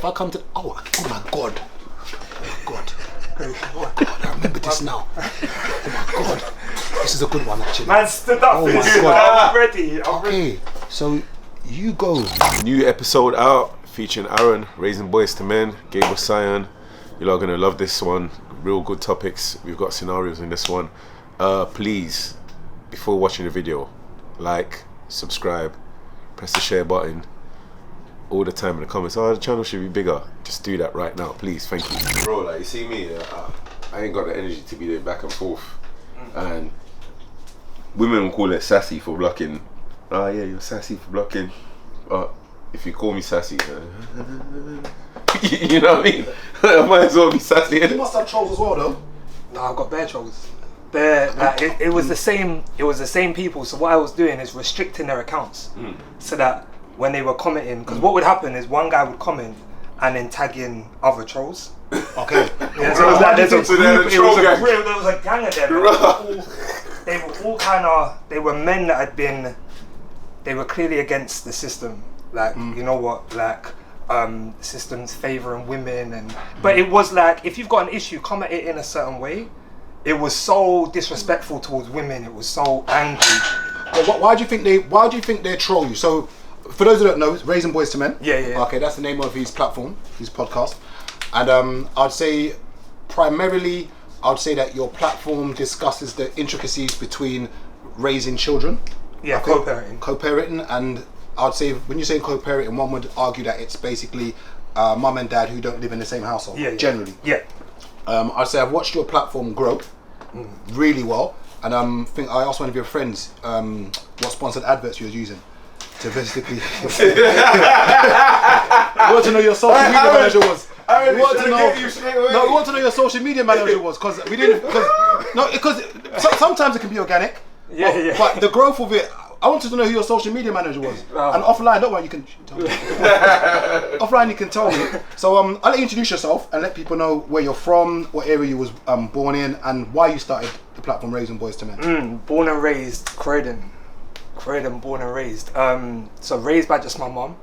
I come to, oh my God. Oh God, I remember this now. Oh my God. This is a good one actually. Man stood up. Oh my God. I'm ready. Okay, so you go. New episode out featuring Aaron, raising boys to men, Gabriel Sion. You're all gonna love this one. Real good topics. We've got scenarios in this one. Please, before watching the video, like, subscribe, press the share button. All the time in the comments, oh, the channel should be bigger. Just do that right now, please. Thank you. Bro, like, you see me, I ain't got the energy to be there back and forth. And women will call it sassy for blocking. Oh yeah, you're sassy for blocking. If you call me sassy, you know what I mean? I might as well be sassy. You must have trolls as well, though. No, I've got bare trolls. Like, it was the same. It was the same people. So what I was doing is restricting their accounts, so that when they were commenting, because what would happen is one guy would comment and then tag in other trolls. Okay. Yeah, so it was like there was a gang of them. They were all kind of. They were men that had been. They were clearly against the system. Like, you know what, like, systems favouring women, and but it was like, if you've got an issue, come at it in a certain way. It was so disrespectful towards women. It was so angry. Well, why do you think they troll you? So, for those who don't know, it's Raising Boys to Men. Yeah. Okay, that's the name of his platform, his podcast. And I'd say, primarily, I'd say that your platform discusses the intricacies between raising children. Yeah, co-parenting. Co-parenting, and I'd say when you're saying co-parenting, one would argue that it's basically mum and dad who don't live in the same household. Yeah. Generally. Yeah. I'd say I've watched your platform grow really well, and I think I asked one of your friends what sponsored adverts you were using to basically. I want to know your social media manager was. We want to know your social media manager was, because we didn't. Because sometimes it can be organic. Yeah. But the growth of it, I wanted to know who your social media manager was. And offline, don't worry, you can tell me. Offline, you can tell me. So I'll let you introduce yourself and let people know where you're from, what area you was born in, and why you started the platform Raising Boys to Men. Born and raised Croydon, born and raised. So raised by just my mum.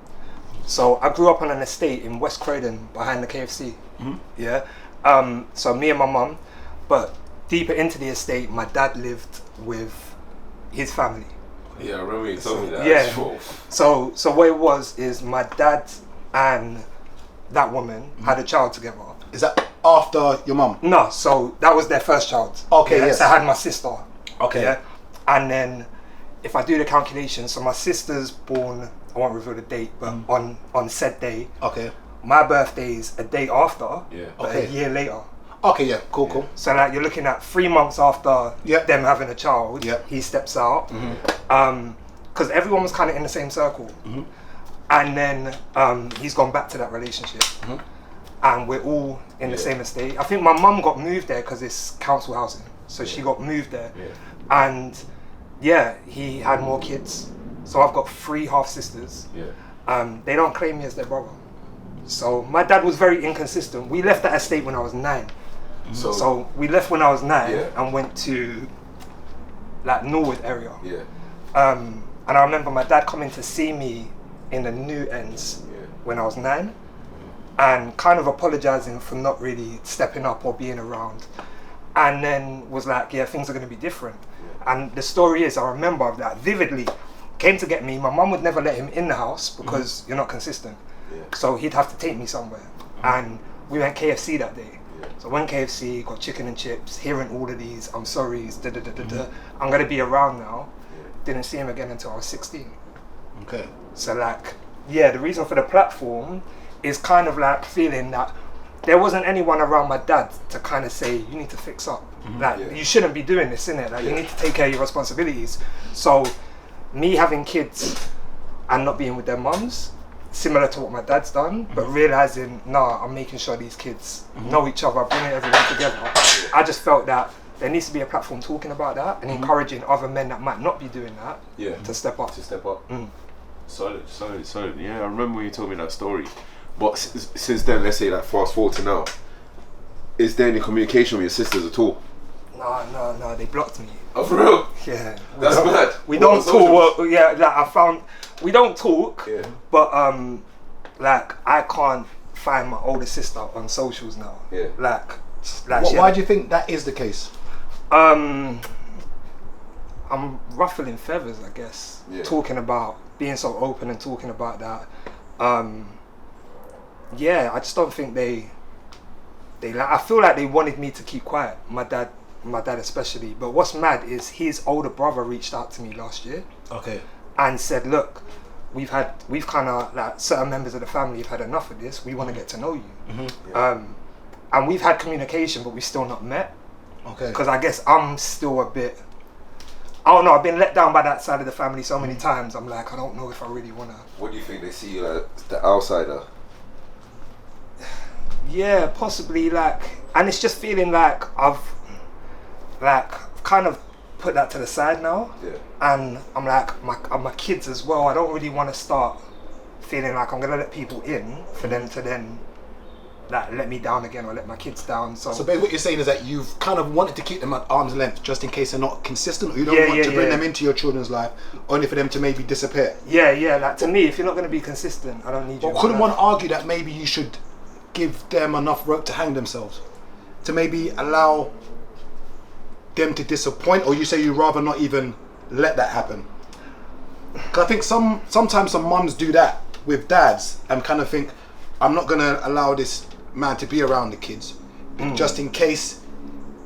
So I grew up on an estate in West Croydon behind the KFC. Yeah. So me and my mum, but deeper into the estate, my dad lived with his family. Yeah, I remember you told me that. Yeah. So what it was is my dad and that woman had a child together. Is that after your mum? No, so that was their first child. Okay, yeah, yes. So I had my sister. Okay. Yeah. And then if I do the calculation, so my sister's born, I won't reveal the date, but on said day. Okay. My birthday's a day after, but Okay. a year later. Okay, yeah, cool. So like you're looking at 3 months after them having a child, he steps out. Because everyone was kind of in the same circle. And then he's gone back to that relationship. And we're all in the same estate. I think my mum got moved there because it's council housing. So she got moved there. And he had more kids. So I've got 3 half sisters. They don't claim me as their brother. So my dad was very inconsistent. We left that estate when I was 9. So we left when I was 9 and went to like Norwood area. And I remember my dad coming to see me in the New Ends when I was 9 and kind of apologising for not really stepping up or being around, and then was like, things are going to be different. And the story is, I remember that vividly. Came to get me. My mum would never let him in the house because you're not consistent. So he'd have to take me somewhere. And we went KFC that day. So went KFC, got chicken and chips, hearing all of these, I'm sorry, I'm going to be around now. Didn't see him again until I was 16. Okay. So like, the reason for the platform is kind of like feeling that there wasn't anyone around my dad to kind of say, you need to fix up. You shouldn't be doing this, innit? Like, you need to take care of your responsibilities. So me having kids and not being with their mums, similar to what my dad's done, but realizing, I'm making sure these kids know each other, bringing everyone together. I just felt that there needs to be a platform talking about that and encouraging other men that might not be doing that to step up. Solid. Yeah, I remember when you told me that story. But since then, let's say like fast forward to now, is there any communication with your sisters at all? No, they blocked me. Oh, for real? Yeah. That's mad. We don't talk. I found we don't talk. But like I can't find my older sister on socials now. Yeah. Why do you think that is the case? I'm ruffling feathers, I guess. Yeah. Talking about being so open and talking about that. Yeah, I just don't think they like. I feel like they wanted me to keep quiet. My dad especially. But what's mad is his older brother reached out to me last year. Okay. And said, look, we've kind of like certain members of the family have had enough of this. We want to get to know you. Mm-hmm. Yeah. And we've had communication, but we've still not met. Okay. Because I guess I'm still a bit. I don't know. I've been let down by that side of the family so many times. I'm like, I don't know if I really wanna. What do you think they see you as the outsider? Yeah, possibly like, and it's just feeling like I've kind of put that to the side now. Yeah. And I'm like, my kids as well. I don't really want to start feeling like I'm gonna let people in for them to then like let me down again or let my kids down. So basically what you're saying is that you've kind of wanted to keep them at arm's length just in case they're not consistent, or you don't want to bring them into your children's life only for them to maybe disappear. Yeah, like to me, if you're not going to be consistent, I don't need you. But couldn't one argue that maybe you should give them enough rope to hang themselves, to maybe allow them to disappoint, or you say you'd rather not even let that happen? Because I think sometimes some mums do that with dads and kind of think, I'm not going to allow this man to be around the kids just in case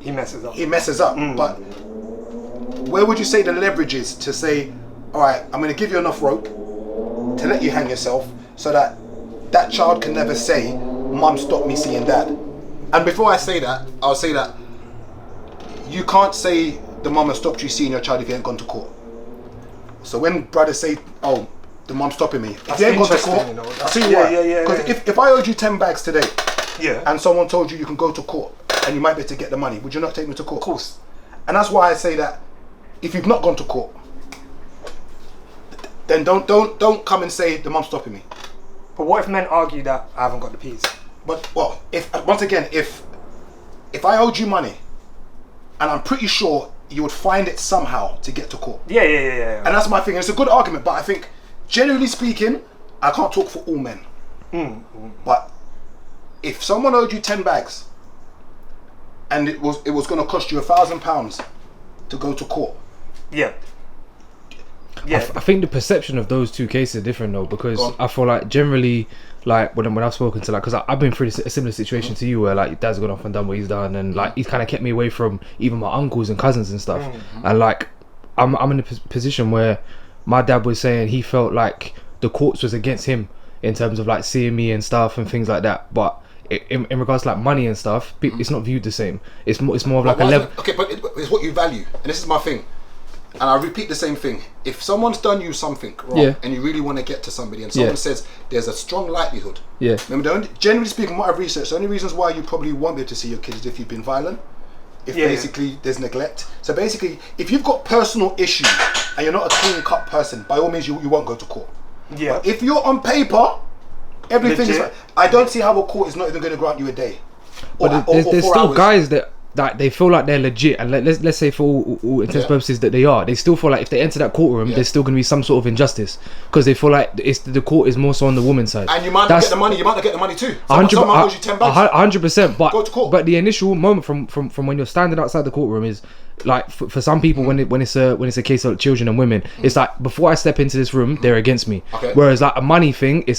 he messes up. But where would you say the leverage is to say, all right, I'm going to give you enough rope to let you hang yourself so that that child can never say, Mum stopped me seeing dad? And before I say that, I'll say that you can't say the mum has stopped you seeing your child if you ain't gone to court. So when brothers say, oh, the mum's stopping me, if you ain't gone to court, I'll see why. Because if I owed you 10 bags today, and someone told you can go to court and you might be able to get the money, would you not take me to court? Of course. And that's why I say that if you've not gone to court, then don't come and say the mum's stopping me. But what if men argue that I haven't got the peas? But well, if I owed you money, and I'm pretty sure you would find it somehow to get to court. Yeah. And that's my thing. And it's a good argument, but I think, generally speaking, I can't talk for all men. But if someone owed you 10 bags, and it was going to cost you £1,000 to go to court. Yeah. I think the perception of those two cases are different though, because I feel like generally, like when I've spoken to, like, because I've been through a similar situation to you where like your dad's gone off and done what he's done, and like he's kind of kept me away from even my uncles and cousins and stuff. And like I'm in a position where my dad was saying he felt like the courts was against him in terms of like seeing me and stuff and things like that. But in regards to like money and stuff, it's not viewed the same. It's more of like a level. Okay, but it's what you value, and this is my thing. And I repeat the same thing. If someone's done you something wrong and you really want to get to somebody, and someone says there's a strong likelihood. Remember, generally speaking, what I've researched, the only reasons why you probably won't be able to see your kids is if you've been violent, if basically there's neglect. So basically, if you've got personal issues and you're not a clean-cut person, by all means you won't go to court. But if you're on paper, everything is. I don't see how a court is not even going to grant you a day. But there's still guys that they feel like they're legit, and let's say for all intents and purposes that they still feel like if they enter that courtroom, there's still going to be some sort of injustice, because they feel like the court is more so on the woman's side. And you might not get the money. You might not get the money too. Someone owes you 10 bucks. 100%. But go to court. But the initial moment from when you're standing outside the courtroom is like for some people when it's a case of children and women, it's like before I step into this room, they're against me. Whereas like a money thing, it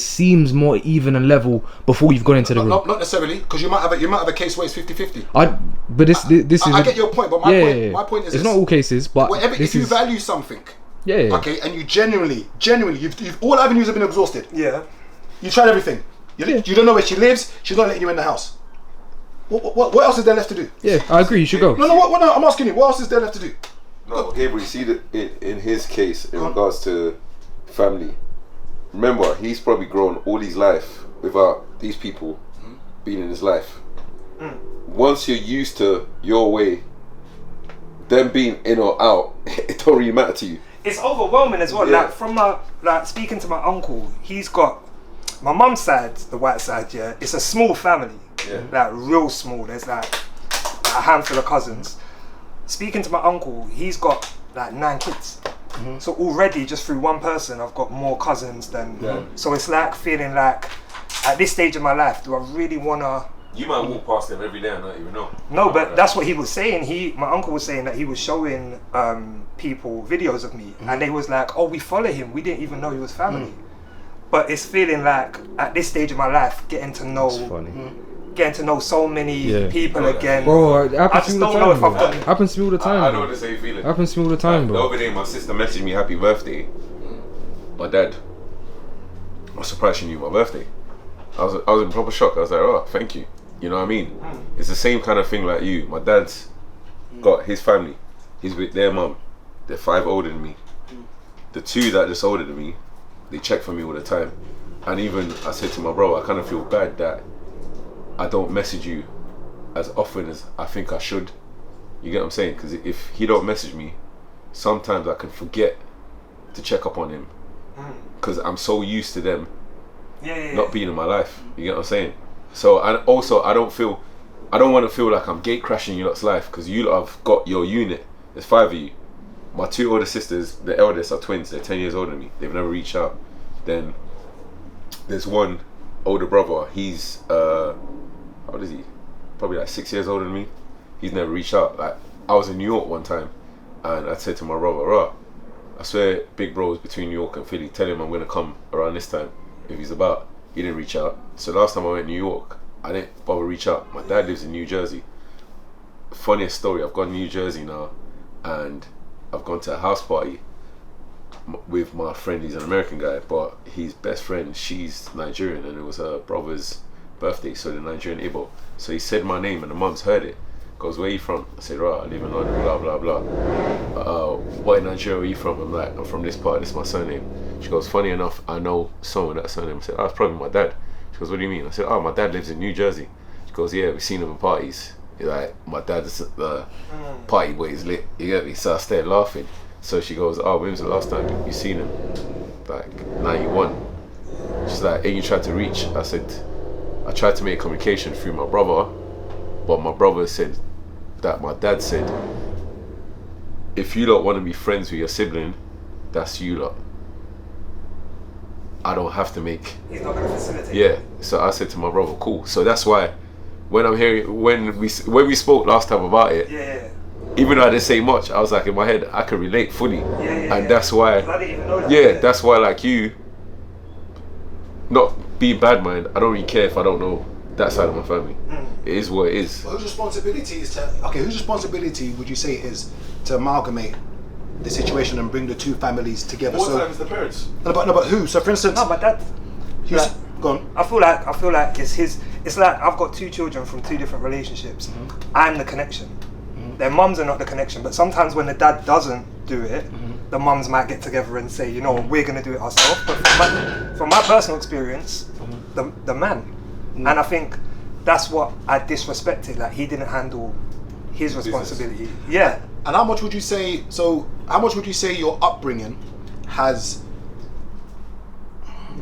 seems more even and level before you've gone into the room. Not necessarily, because you might have a case where it's 50-50. But this is. I get your point, but my point is it's not all cases, but if you value something, okay, and you genuinely, you've all avenues have been exhausted. You tried everything. You don't know where she lives. She's not letting you in the house. What else is there left to do? I agree. You should go. No. I'm asking you. What else is there left to do? No, Gabriel, you see that in his case, in regards to family, remember, he's probably grown all his life without these people being in his life. Once you're used to your way, them being in or out, it don't really matter to you. It's overwhelming as well. Like from speaking to my uncle, he's got my mum's side, the white side. It's a small family. Like real small. There's like a handful of cousins. Speaking to my uncle, he's got like 9 kids. So already just through one person I've got more cousins than so it's like feeling like at this stage of my life, do I really wanna? You might walk past them every day and not even know. No, but that's what he was saying. My uncle was saying that he was showing people videos of me, and they was like, "Oh, we follow him. We didn't even know he was family." But it's feeling like at this stage of my life, getting to know so many people again. Bro, it happens to me all the time. Happens to me all the time. I know the same feeling. Happens to me all the time, bro. The other day, my sister messaged me happy birthday. My dad. I was surprised she knew my birthday. I was in proper shock. I was like, oh, thank you. You know what I mean? It's the same kind of thing like you. My dad's got his family. He's with their mum. They're 5 older than me. The 2 that are just older than me, they check for me all the time. And even I said to my bro, I kind of feel bad that I don't message you as often as I think I should. You get what I'm saying? Because if he don't message me, sometimes I can forget to check up on him. Because I'm so used to them not being in my life. You get what I'm saying? So, and also I don't want to feel like I'm gate crashing you lot's life, because you lot have got your unit. There's 5 of you. My 2 older sisters, the eldest, are twins. They're 10 years older than me. They've never reached out. Then there's one older brother. He's how old is he? Probably like 6 years older than me. He's never reached out. Like, I was in New York one time, and I said to my brother, I swear big bro is between New York and Philly. Tell him I'm gonna come around this time if he's about. He didn't reach out. So last time I went to New York, I didn't bother reach out. My dad lives in New Jersey. Funniest story, I've gone to New Jersey now, and I've gone to a house party with my friend. He's an American guy, but his best friend, she's Nigerian, and it was her brother's birthday, so the Nigerian Igbo. So he said my name, and the mum's heard it. Goes, where are you from? I said, right, I live in London, blah, blah, blah. What in Nigeria are you from? I'm like, I'm from this part, this is my surname. She goes, funny enough, I know someone that surname. I said, oh, that's probably my dad. She goes, what do you mean? I said, oh, my dad lives in New Jersey. She goes, yeah, we've seen him at parties. He's like, my dad's the party boy is lit. You get me? So I started laughing. So she goes, oh, when was the last time you seen him? Like, 91. She's like, ain't you tried to reach? I said, I tried to make communication through my brother, but my brother said that my dad said, if you lot want to be friends with your sibling, that's you lot. I don't have to make. He's not going to facilitate. Yeah. So I said to my brother, cool. So that's why when I'm hearing, when we spoke last time about it, even though I didn't say much, I was like, in my head, I can relate fully. And that's why, I didn't even know that. That's why, like, you not being bad mind, I don't really care if I don't know that side of my family. It is what it is. Well, whose responsibility would you say it is to amalgamate the situation and bring the 2 families together? What time is the parents? No, but who? So for instance, no, my dad. Go on. I feel like it's his. It's like I've got 2 children from 2 different relationships. I'm the connection. Their mums are not the connection, but sometimes when the dad doesn't do it, the mums might get together and say, you know, we're gonna do it ourselves. But from my personal experience, the man, and I think that's what I disrespected. Like, he didn't handle his responsibility. Business. Yeah. And how much would you say? So, how much would you say your upbringing has?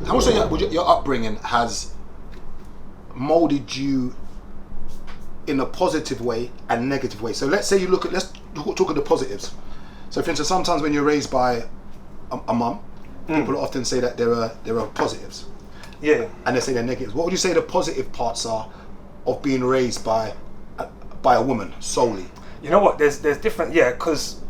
How much your upbringing has molded you in a positive way and negative way? So let's say let's talk of the positives. So for instance, sometimes when you're raised by a mum, people often say that there are positives. Yeah. And they say they're negatives. What would you say the positive parts are of being raised by a woman solely? You know what? There's different. Yeah, because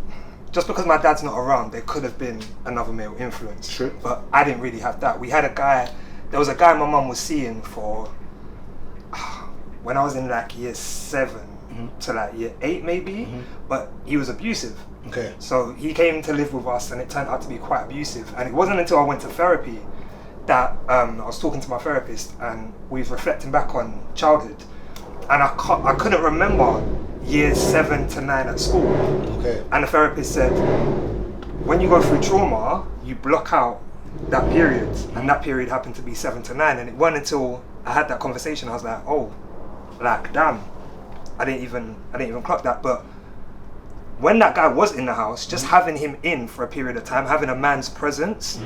just because my dad's not around, there could have been another male influence. True. But I didn't really have that. We had a guy. There was a guy my mum was seeing for when I was in like year 7 to like year 8 maybe. But he was abusive. Okay. So he came to live with us, and it turned out to be quite abusive. And it wasn't until I went to therapy that I was talking to my therapist, and we was reflecting back on childhood, and I couldn't remember years 7 to 9 at school. Okay. And the therapist said, when you go through trauma, you block out that period, and that period happened to be 7 to 9. And it wasn't until I had that conversation I was like, oh, like damn, I didn't even clock that. But when that guy was in the house, just having him in for a period of time, having a man's presence,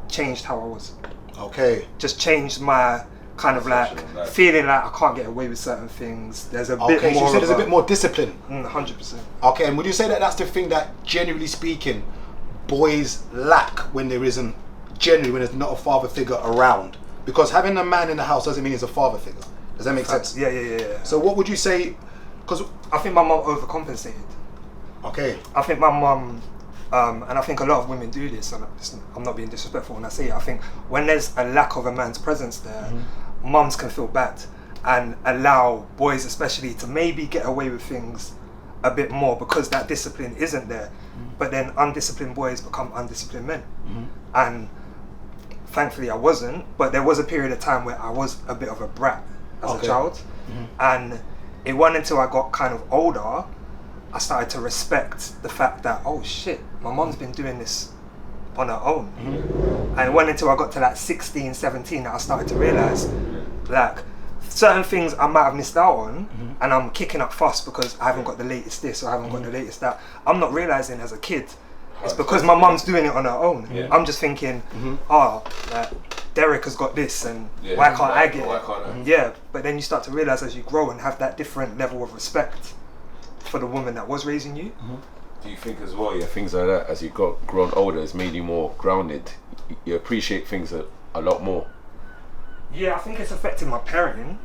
changed how I was. Okay. Just changed my kind of like feeling like I can't get away with certain things. There's a bit more. So you said there's a bit more discipline. 100%. Okay, and would you say that that's the thing that, generally speaking, boys lack when there isn't, generally when there's not a father figure around? Because having a man in the house doesn't mean he's a father figure. Does that make sense? Yeah. So what would you say? Because I think my mum overcompensated. Okay. I think my mum, and I think a lot of women do this, and I'm not being disrespectful when I say it. I think when there's a lack of a man's presence there, mums can feel bad and allow boys especially to maybe get away with things a bit more because that discipline isn't there. But then undisciplined boys become undisciplined men. And thankfully I wasn't, but there was a period of time where I was a bit of a brat as a child. And it wasn't until I got kind of older I started to respect the fact that, oh shit, my mom's been doing this on her own. And it wasn't until I got to like 16, 17 that I started to realise like certain things I might have missed out on, and I'm kicking up fuss because I haven't got the latest this or I haven't got the latest that. I'm not realising as a kid it's because my mum's doing it on her own. I'm just thinking, like, Derek has got this and why can't I get it? Yeah, but then you start to realise as you grow and have that different level of respect for the woman that was raising you. Do you think as well, things like that, as you grown older, has made you more grounded? You appreciate things a lot more? Yeah, I think it's affected my parenting.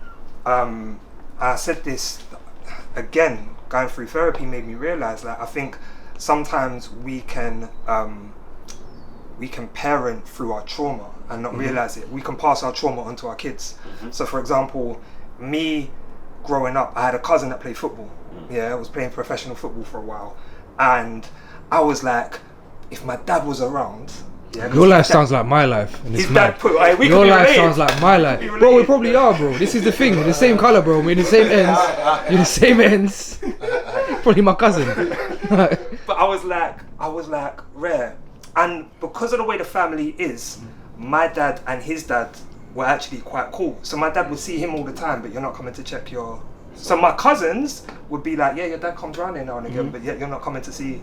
I said this again, going through therapy made me realise that I think sometimes we can parent through our trauma and not realise it. We can pass our trauma onto our kids. So for example, me growing up, I had a cousin that played football. I was playing professional football for a while, and I was like, if my dad was around. Your life sounds like my life. And his dad put. Your life sounds like my life, bro. We probably are, bro. This is the thing. We're the same color, bro. We're in the same ends. You're the same ends. Probably my cousin. But I was like rare, and because of the way the family is, my dad and his dad were actually quite cool. So my dad would see him all the time, but you're not coming to check your. So my cousins would be like, yeah, your dad comes around here now and again, but yet you're not coming to see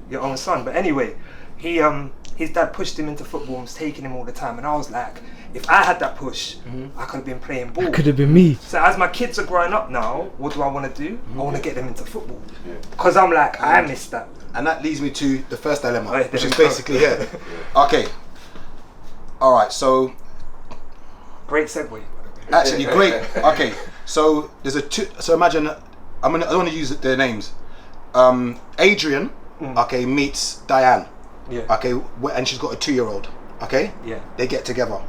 your own son. But anyway, his dad pushed him into football and was taking him all the time, and I was like, if I had that push, I could have been playing ball. That could have been me. So as my kids are growing up now, what do I want to do? I want to get them into football. Because I'm like, I missed that. And that leads me to the first dilemma, which is basically here. Okay. Alright, so... Great segue. Actually, great. Okay, so there's so imagine, I don't want to use their names. Adrian, okay, meets Diane. Okay, and she's got a 2-year-old. Okay? They get together.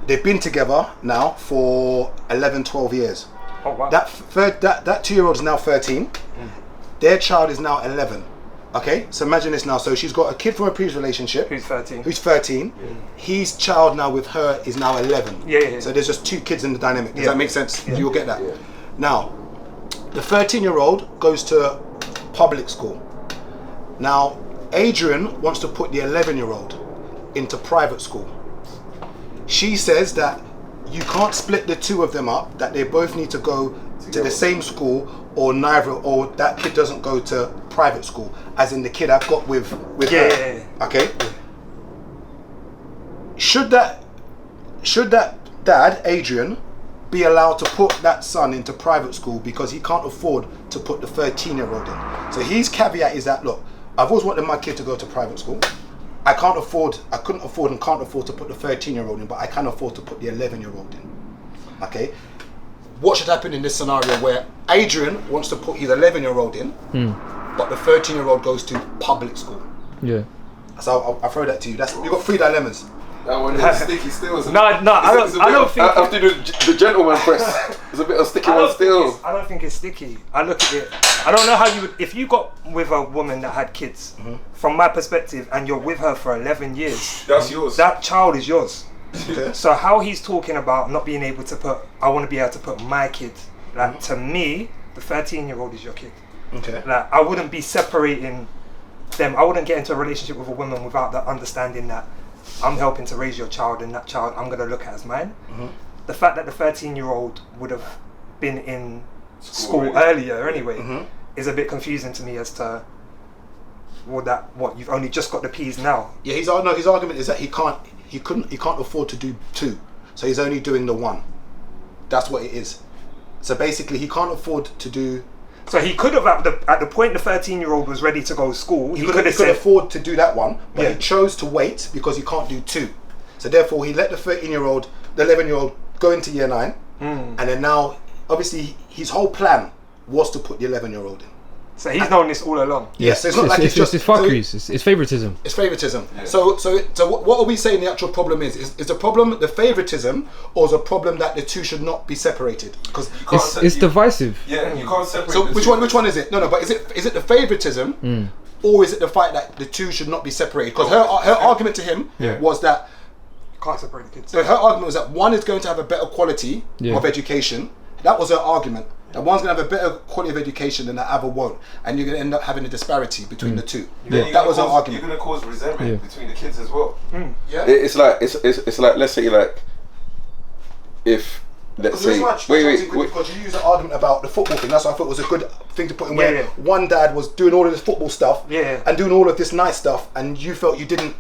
They've been together now for 11, 12 years. Oh wow. That 2-year-old is now 13. Their child is now 11. Okay? So imagine this now. So she's got a kid from a previous relationship. Who's 13? His child now with her is now 11. Yeah. So there's just 2 kids in the dynamic. Does that make sense? You'll get that. Now, the 13-year-old goes to public school. Now, Adrian wants to put the 11-year-old into private school. She says that you can't split the 2 of them up, that they both need to go to the same school, or neither, or that kid doesn't go to private school, as in the kid I've got with her. Okay? Should that dad, Adrian, be allowed to put that son into private school because he can't afford to put the 13-year-old in? So his caveat is that, look, I've always wanted my kid to go to private school. I couldn't afford and can't afford to put the 13-year-old in, but I can afford to put the 11-year-old in. Okay? What should happen in this scenario where Adrian wants to put his 11-year-old in, but the 13-year-old goes to public school? Yeah. So I'll throw that to you. You've got 3 dilemmas. That one is sticky still. No, I don't think. I have to do the gentleman press. There's a bit of sticky one still. I don't think it's sticky. I look at it. I don't know how you would. If you got with a woman that had kids, from my perspective, and you're with her for 11 years, that's yours. That child is yours. Okay. So how he's talking about not being able to put, I want to be able to put my kid. Like to me, the 13-year-old is your kid. Okay. Like I wouldn't be separating them. I wouldn't get into a relationship with a woman without the understanding that I'm helping to raise your child, and that child I'm going to look at as mine. The fact that the 13-year-old would have been in school earlier anyway is a bit confusing to me as to what you've only just got the P's now. Yeah, his argument is that he can't afford to do 2, so he's only doing the 1. That's what it is. So basically, he can't afford to do. So he could have at the point the 13-year-old was ready to go to school. He could afford to do that one, but he chose to wait because he can't do 2. So therefore, he let the 13-year-old the 11-year-old go into year 9, and then now, obviously, his whole plan was to put the 11-year-old in. So he's known this all along. Yes, it's not like it's just fuckery. It's favoritism. It's favoritism. Yeah. So what are we saying the actual problem is? Is the problem the favoritism, or is the problem that the two should not be separated? Because it's divisive. Yeah, you can't separate. So which one is it? No, but is it the favoritism, or is it the fact that the two should not be separated? Because her argument to him was that you can't separate the kids. So her argument was that one is going to have a better quality of education. That was her argument. That one's going to have a better quality of education than the other won't, and you're going to end up having a disparity between the two. That was her argument. You're going to cause resentment between the kids as well. Yeah, it's like let's say like if let's say wait because you use the argument about the football thing. That's why I thought it was a good thing to put in. Where one dad was doing all of this football stuff, and doing all of this nice stuff, and you felt you didn't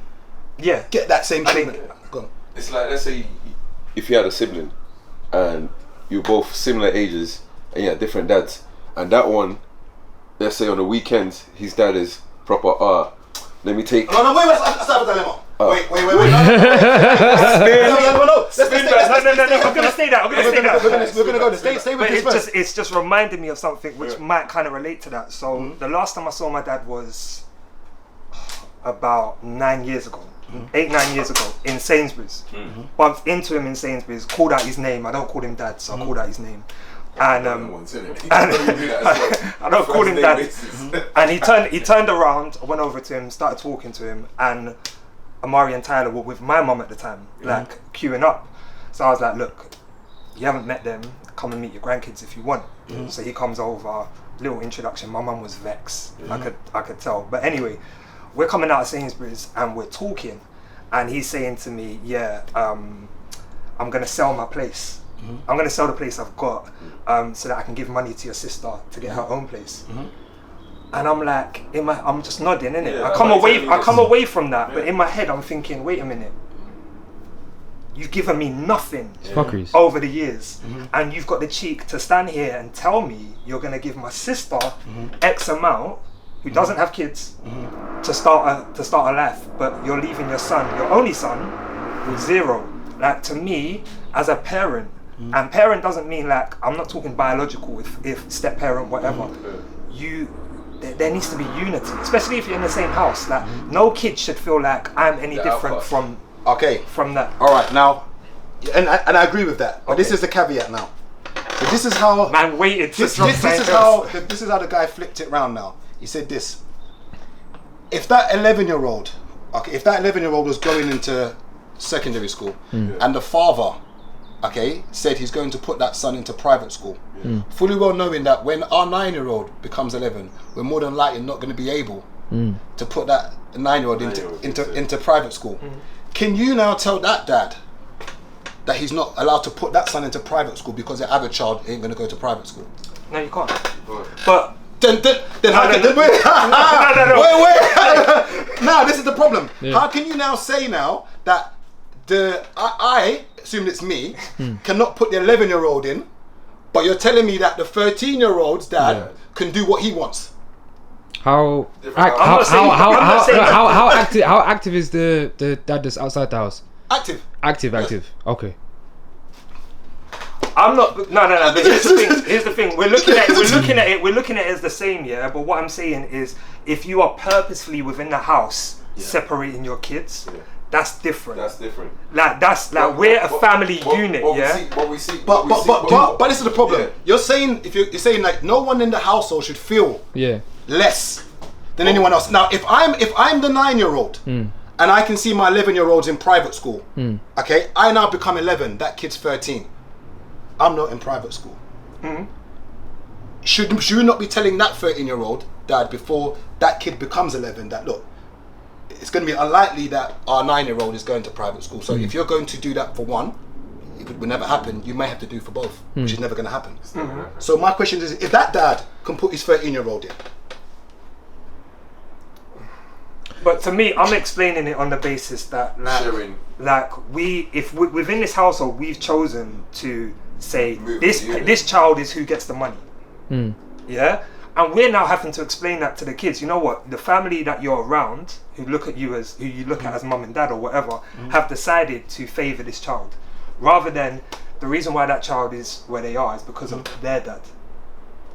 get that same treatment. It's like, let's say if you had a sibling and you're both similar ages and you had different dads, and that one, let's say on the weekends, his dad is proper, let me take... No, wait, let's have a dilemma. Wait. No, I'm going to stay that. We're going to go. Stay with this first. It's just reminded me of something which might kind of relate to that. So the last time I saw my dad was about 9 years ago. 8-9 years ago in Sainsbury's. Bumped into him in Sainsbury's, called out his name. I don't call him dad, so I called out his name. And I don't call him dad. And he turned around, I went over to him, started talking to him, and Amari and Tyler were with my mum at the time, like queuing up. So I was like, look, you haven't met them, come and meet your grandkids if you want. So he comes over, little introduction. My mum was vexed. I could tell. But anyway, we're coming out of Sainsbury's and we're talking, and he's saying to me, I'm gonna sell my place. I'm gonna sell the place I've got so that I can give money to your sister to get her own place. And I'm like, I'm just nodding, innit? I come away from that, but in my head I'm thinking, wait a minute, you've given me nothing over the years, and you've got the cheek to stand here and tell me you're gonna give my sister X amount, who doesn't have kids, to start a life, but you're leaving your son, your only son, with 0. Like, to me, as a parent, and parent doesn't mean like, I'm not talking biological, if step parent, whatever. There needs to be unity, especially if you're in the same house. Like, no kid should feel like I'm any different from that. All right, now, and I agree with that. But this is the caveat now. So this is how man waited. This is how the guy flipped it round now. He said this: if that 11-year-old, was going into secondary school, and the father, said he's going to put that son into private school, fully well knowing that when our 9-year-old becomes 11, we're more than likely not going to be able to put that 9-year-old into private school. Can you now tell that dad that he's not allowed to put that son into private school because the other child ain't going to go to private school? No, you can't. But Then how can wait. Now this is the problem. How can you now say now that I assume it's me, cannot put the 11-year-old in, but you're telling me that the 13-year-old's dad can do what he wants? How active is the dad that's outside the house? Active. Okay. I'm not. No. But here's the thing. We're looking at it as the same, yeah. But what I'm saying is, if you are purposefully within the house separating your kids, that's different. Like we're a family unit, But this is the problem. Yeah. You're saying you're saying like no one in the household should feel less than anyone else. Now, if I'm the 9-year-old and I can see my 11-year-olds in private school, I now become 11. That kid's 13. I'm not in private school. Should you not be telling that 13-year-old dad before that kid becomes 11 that look, it's going to be unlikely that our 9-year-old is going to private school. So if you're going to do that for one, it will never happen. You may have to do for both, which is never going to happen. So my question is, if that dad can put his 13-year-old in. But to me, I'm explaining it on the basis that within this household, we've chosen to say this child is who gets the money, and we're now having to explain that to the kids. You know what? The family that you're around, who you look at as mum and dad or whatever, have decided to favour this child. rather than the reason why that child is where they are is because of their dad.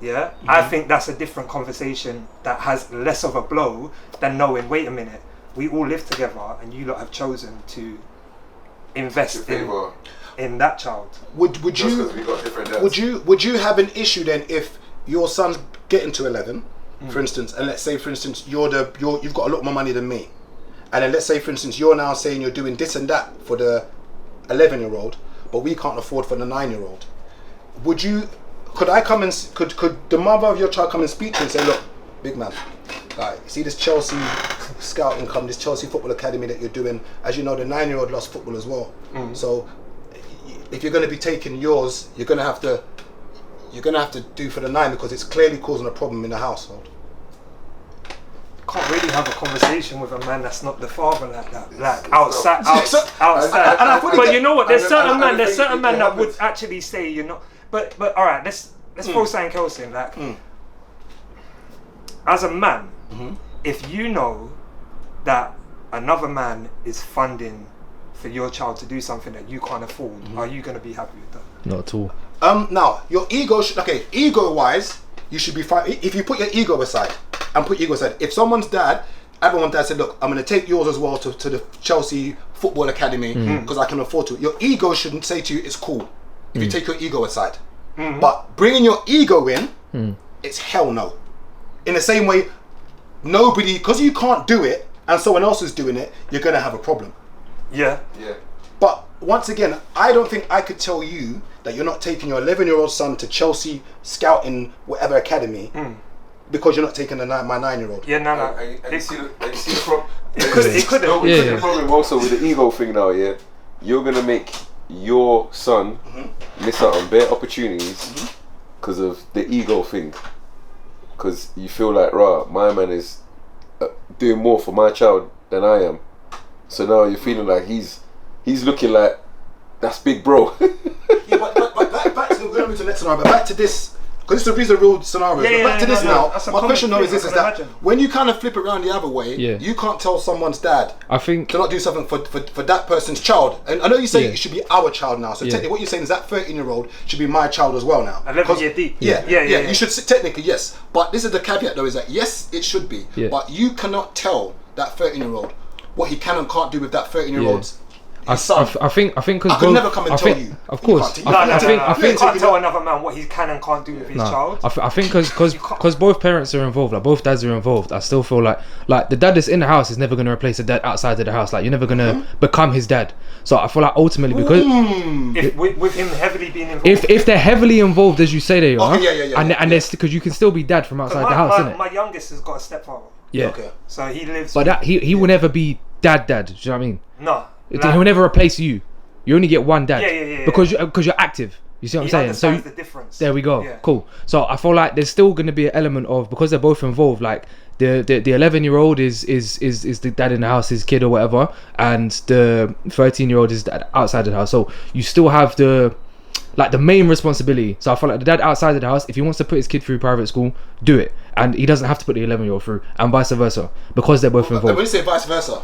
Yeah, I think that's a different conversation that has less of a blow than knowing, wait a minute, we all live together and you lot have chosen to invest in that child. Would you have an issue then if your son's getting to 11, for instance, and let's say for instance you've got a lot more money than me, and then let's say for instance you're now saying you're doing this and that for the 11-year-old, but we can't afford for the 9-year-old. Could the mother of your child come and speak to you and say, look, big man, see this Chelsea scout income, this Chelsea football academy that you're doing, as you know, the 9-year-old lost football as well. So if you're going to be taking yours, you're going to have to do for the 9 because it's clearly causing a problem in the household. Can't really have a conversation with a man that's not the father like that, like outside. But you know what? There's certain men that would actually say you're not. But all right, let's throw something else in. Like, as a man, if you know that another man is funding for your child to do something that you can't afford, are you going to be happy with that? Not at all. Now your ego ego-wise, you should be fine if you put your ego aside. If someone's dad, everyone's dad said, look, I'm going to take yours as well to the Chelsea Football Academy because I can afford to. Your ego shouldn't say to you, it's cool if you take your ego aside. But bringing your ego in, it's hell no. In the same way, nobody, because you can't do it and someone else is doing it, you're going to have a problem. Yeah. But once again, I don't think I could tell you that you're not taking your 11-year-old son to Chelsea scouting whatever academy because you're not taking my 9-year-old. Yeah, no. And you see the problem. It could. The problem also with the ego thing now. Yeah, you're gonna make your son miss out on better opportunities because of the ego thing. Because you feel like, my man is doing more for my child than I am. So now you're feeling like he's looking like that's big bro. Yeah, but back to the next scenario. But back to this, because these are real scenarios. Yeah, but back to this now. My question though is this: is that imagine. when you kind of flip it around the other way, you can't tell someone's dad I think to not do something for that person's child. And I know you say it should be our child now. So technically, what you're saying is that 13-year-old should be my child as well now. 11 year deep. Yeah. You should technically yes, but this is the caveat though: is that yes, it should be, but you cannot tell that 13-year-old what he can and can't do with that 13-year-old's. I think because I could never come and tell you. Of course, You can't tell another man what he can and can't do with his child. I think because both parents are involved, like both dads are involved. I still feel like the dad that's in the house is never going to replace the dad outside of the house. Like you're never going to become his dad. So I feel like ultimately because with him heavily being involved, if they're heavily involved as you say they are, and there's because you can still be dad from outside the house, innit? My youngest has got a stepfather. Yeah. Okay. So he lives. But that he will never be dad. Do you know what I mean? No. He'll never replace you. You only get one dad. Yeah. Because you're active. You see what I'm saying? So the difference. There we go. Yeah. Cool. So I feel like there's still going to be an element of, because they're both involved. Like the 11-year-old is the dad in the house, his kid or whatever, and the 13-year-old is outside of the house. So you still have the main responsibility. So I feel like the dad outside of the house, if he wants to put his kid through private school, do it, and he doesn't have to put the 11-year-old through, and vice versa, because they're both involved. When you say vice versa.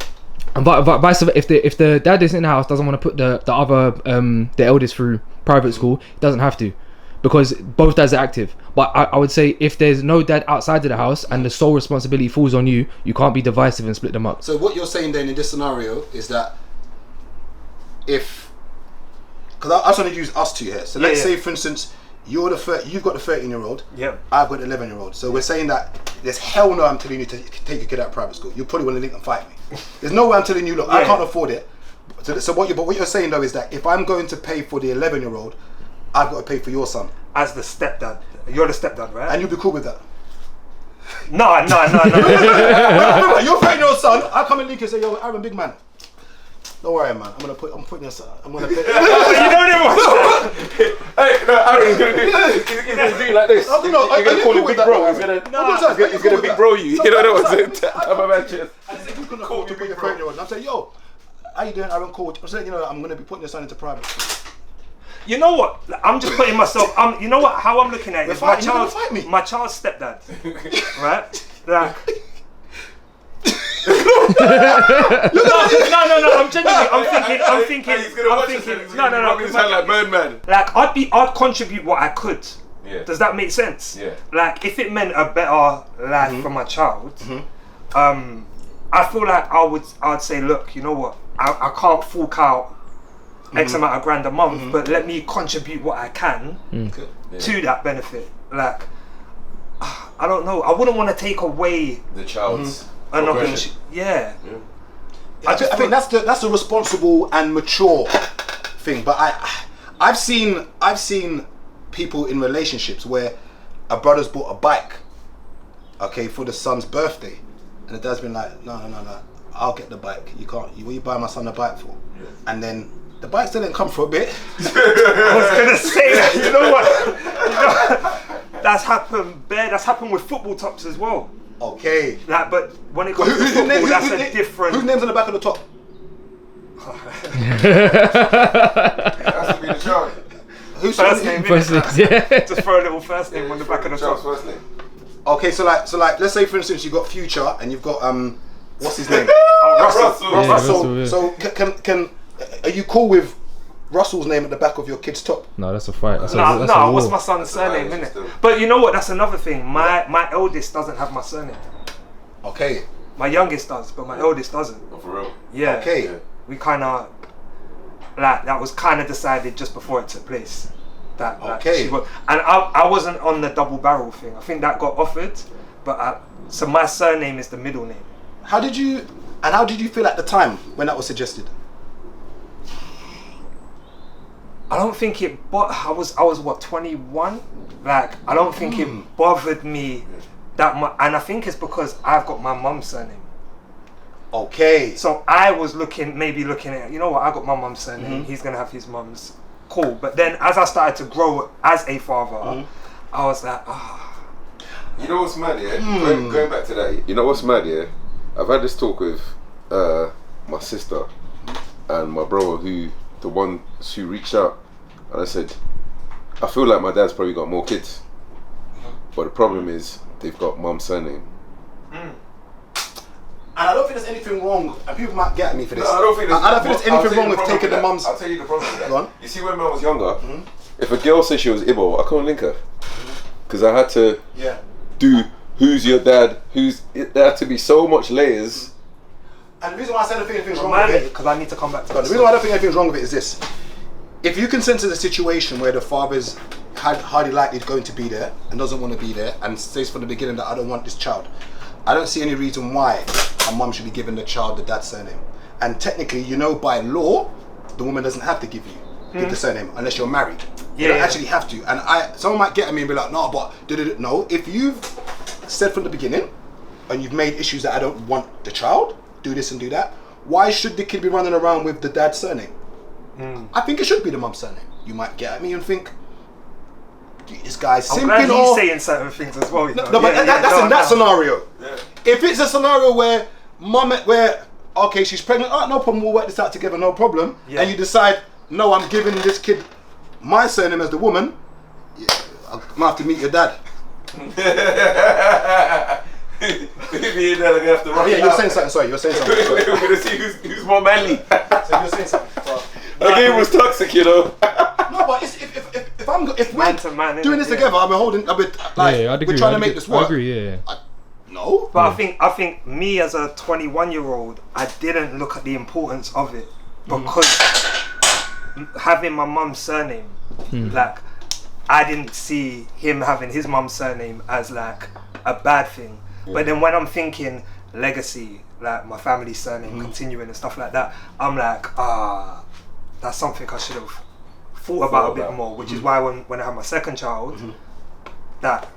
And vice versa, if the dad is in the house doesn't want to put the other the eldest through private school, he doesn't have to, because both dads are active. But I would say if there's no dad outside of the house and the sole responsibility falls on you, you can't be divisive and split them up. So what you're saying then in this scenario is that because I just want to use us two here. So let's say for instance you've got the 13-year-old. Yep. I've got the 11-year-old. So we're saying that there's hell no I'm telling you to take your kid out of private school. You probably want to link and fight me. There's no way I'm telling you, look, I can't afford it. So what you're saying though is that if I'm going to pay for the 11-year-old, I've got to pay for your son. As the stepdad. You're the stepdad, right? And you'll be cool with that? No. Your 13-year-old son, I come and link and say, yo, Aaron, big man. Don't worry, man. I'm putting your son. I'm gonna pay. You don't even Hey, no, Aaron's gonna do it like this. You're gonna call him big bro. He's gonna big bro you. You know what I'm saying? I'm imagining. I said you couldn't afford to put your 13-year-old. And I'm saying, yo, how you doing, Aaron? Cool. I'm saying, I'm gonna be putting your son into private school. You know what? I'm just putting myself. You know what? How I'm looking at it is my child's stepdad, right? Like, No. I'm genuinely. I'm thinking. He's gonna watch this. No. He's like Birdman. Like I'd contribute what I could. Yeah. Does that make sense? Yeah. Like if it meant a better life for my child, I feel like I'd say, look, you know what? I can't fork out X amount of grand a month, but let me contribute what I can to that benefit. Like, I don't know. I wouldn't want to take away the child's progression. Yeah. I think that's a responsible and mature thing. But I've seen people in relationships where a brother's bought a bike, okay, for the son's birthday, and the dad's been like, no, I'll get the bike. You can't. What you buy my son a bike for? And then the bike still didn't come for a bit. I was gonna say that. You know what? That's happened. That's happened with football tops as well. Okay. Like, but when it comes to football, that's a different. Whose name's on the back of the top? It has to be the child. Who's first name? First name, yeah. Just throw a little first name on the back of the top. First name. Okay, so like, let's say for instance you've got Future and you've got what's his name? Russell. Yeah, Russell, yeah. So can are you cool with Russell's name at the back of your kid's top? No, that's a fight. That's a No, war. what's my son's surname, innit? But you know what? That's another thing. My eldest doesn't have my surname. Okay. My youngest does, but my eldest doesn't. Oh, for real? Yeah. Okay. Yeah. We kind of like that was kind of decided just before it took place. That Okay. she was, and I wasn't on the double barrel thing. I think that got offered, but so my surname is the middle name. How did you feel at the time when that was suggested? I don't think it. But I was what, 21. Like I don't think it bothered me that much, and I think it's because I've got my mum's surname. Okay. So I was looking at, you know what, I got my mum's surname. He's gonna have his mum's. Cool. But then as I started to grow as a father, I was like, You know what's mad, yeah? Going back to that, you know what's mad, yeah? I've had this talk with my sister and my brother, the one who reached out, and I said, I feel like my dad's probably got more kids, but the problem is they've got mum's surname. And I don't think there's anything wrong, and people might get at me for this. No, I don't think there's anything wrong with taking the mum's. I'll tell you the problem with that. Go on. You see, when I was younger, if a girl said she was Igbo, I couldn't link her. Because I had to do who's your dad, there had to be so much layers. And the reason why I said I think anything's wrong with it, because I need to come back to the reason why I don't think anything's wrong with it is this. If you can sense a situation where the father's highly likely going to be there and doesn't want to be there and says from the beginning that I don't want this child, I don't see any reason why a mum should be giving the child the dad's surname. And technically, you know, by law, the woman doesn't have to give the surname unless you're married. You don't actually have to. And someone might get at me and be like, no, but no. If you've said from the beginning and you've made issues that I don't want the child, do this and do that, why should the kid be running around with the dad's surname? I think it should be the mum's surname. You might get at me and think, this guy's simping. I'm glad he's saying certain things as well. But that's in that scenario. Yeah. If it's a scenario where okay, she's pregnant, no problem, we'll work this out together, no problem. Yeah. And you decide, no, I'm giving this kid my surname as the woman, I'm gonna have to meet your dad. Maybe your dad gonna have to run. Yeah, you're saying something. Sorry, you're saying something. We're gonna see who's more manly. So you're saying something. The game was toxic, you know. No, but if we're doing this together, we're trying to make this work. I agree, yeah. No. But I think me as a 21-year-old, I didn't look at the importance of it because having my mum's surname, like I didn't see him having his mum's surname as like a bad thing. But then when I'm thinking legacy, like my family's surname continuing and stuff like that, I'm like, that's something I should have thought about a bit more, which is why when I had my second child, that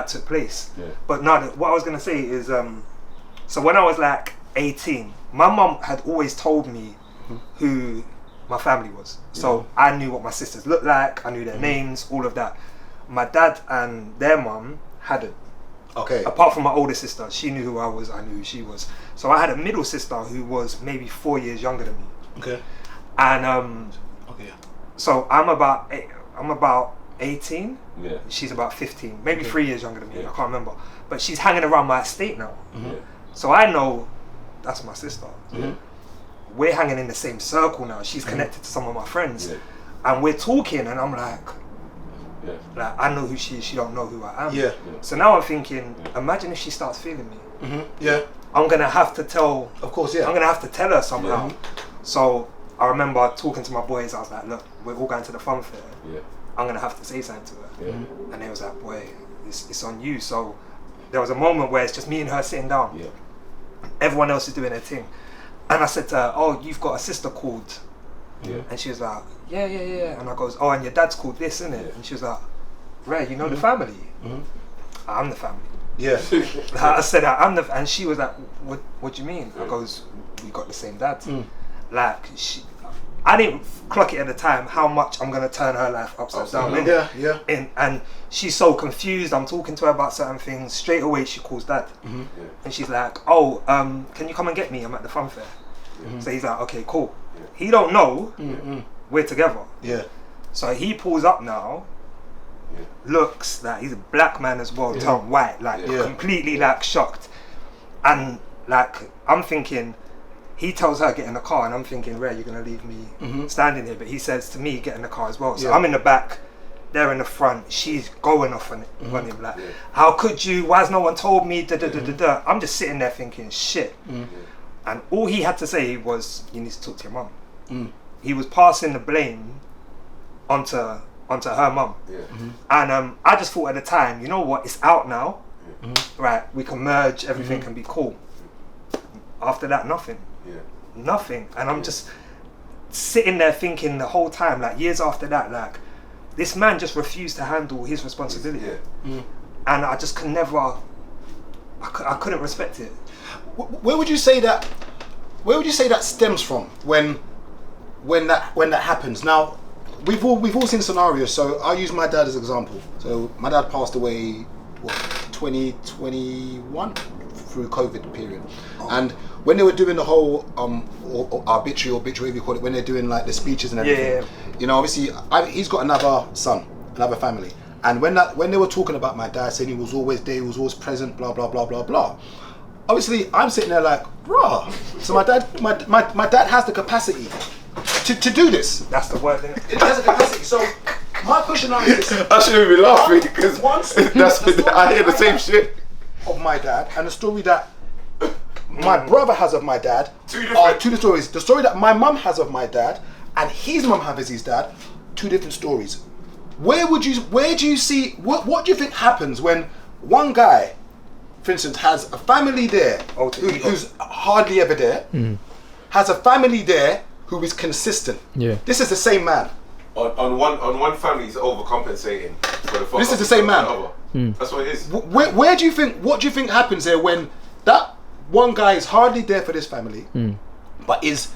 took place. Yeah. But now what I was gonna say is, so when I was like 18, my mum had always told me who my family was. So I knew what my sisters looked like, I knew their names, all of that. My dad and their mum hadn't. Okay. Apart from my older sister, she knew who I was, I knew who she was. So I had a middle sister who was maybe 4 years younger than me. Okay. And so I'm about 18. Yeah. She's about 15, maybe 3 years younger than me. I can't remember. But she's hanging around my estate now. So I know that's my sister. We're hanging in the same circle now. She's connected to some of my friends, and we're talking, and I'm like, I know who she is. She don't know who I am. So now I'm thinking, imagine if she starts feeling me. I'm gonna have to tell. Of course, I'm gonna have to tell her somehow. So I remember talking to my boys. I was like, look, we're all going to the fun fair. I'm gonna have to say something to her. And they was like, boy, it's on you. So there was a moment where it's just me and her sitting down. Everyone else is doing their thing. And I said to her, oh, you've got a sister called. And she was like, yeah. And I goes, oh, and your dad's called this, isn't it? And she was like, Ray, you know the family? I'm the family. I said, I'm the, and she was like, what do you mean? I goes, we got the same dad. Like, I didn't clock it at the time how much I'm gonna turn her life upside down. And she's so confused. I'm talking to her about certain things. Straight away she calls dad, and she's like, "Oh, can you come and get me? I'm at the fun fair." So he's like, "Okay, cool." He don't know we're together. So he pulls up now. Looks like he's a black man as well, turned white, like completely like shocked, and like I'm thinking. He tells her get in the car, and I'm thinking, Ray, you're gonna leave me standing here. But he says to me, get in the car as well. So I'm in the back, they're in the front. She's going off on him like, how could you? Why has no one told me? I'm just sitting there thinking, shit. And all he had to say was, you need to talk to your mum. He was passing the blame onto her mum. And I just thought at the time, you know what? It's out now, right? We can merge. Everything can be cool. After that, nothing. Nothing. And I'm just sitting there thinking the whole time, like years after that, like this man just refused to handle his responsibility. And I just could never, I couldn't respect it. Where would you say that stems from when that happens? Now, we've all seen scenarios, so I'll use my dad as an example. So my dad passed away 2021 through COVID period, and when they were doing the whole or obituary, whatever you call it, when they're doing like the speeches and everything, you know, obviously he's got another son, another family, and when they were talking about my dad, saying he was always there, he was always present, blah blah blah blah blah. Obviously, I'm sitting there like, bruh. So my dad has the capacity to do this. That's the word, isn't it? It has the capacity. So my question now is, I shouldn't be laughing because I hear the same shit of my dad, and the story that my brother has of my dad are two different stories. The story that my mum has of my dad and his mum has his dad, two different stories. Where do you see, what do you think happens when one guy, for instance, has a family there who's hardly ever there, has a family there who is consistent? This is the same man. On one family, he's overcompensating for the. This is the same man. That's what it is. What do you think happens there when that one guy is hardly there for this family, but is,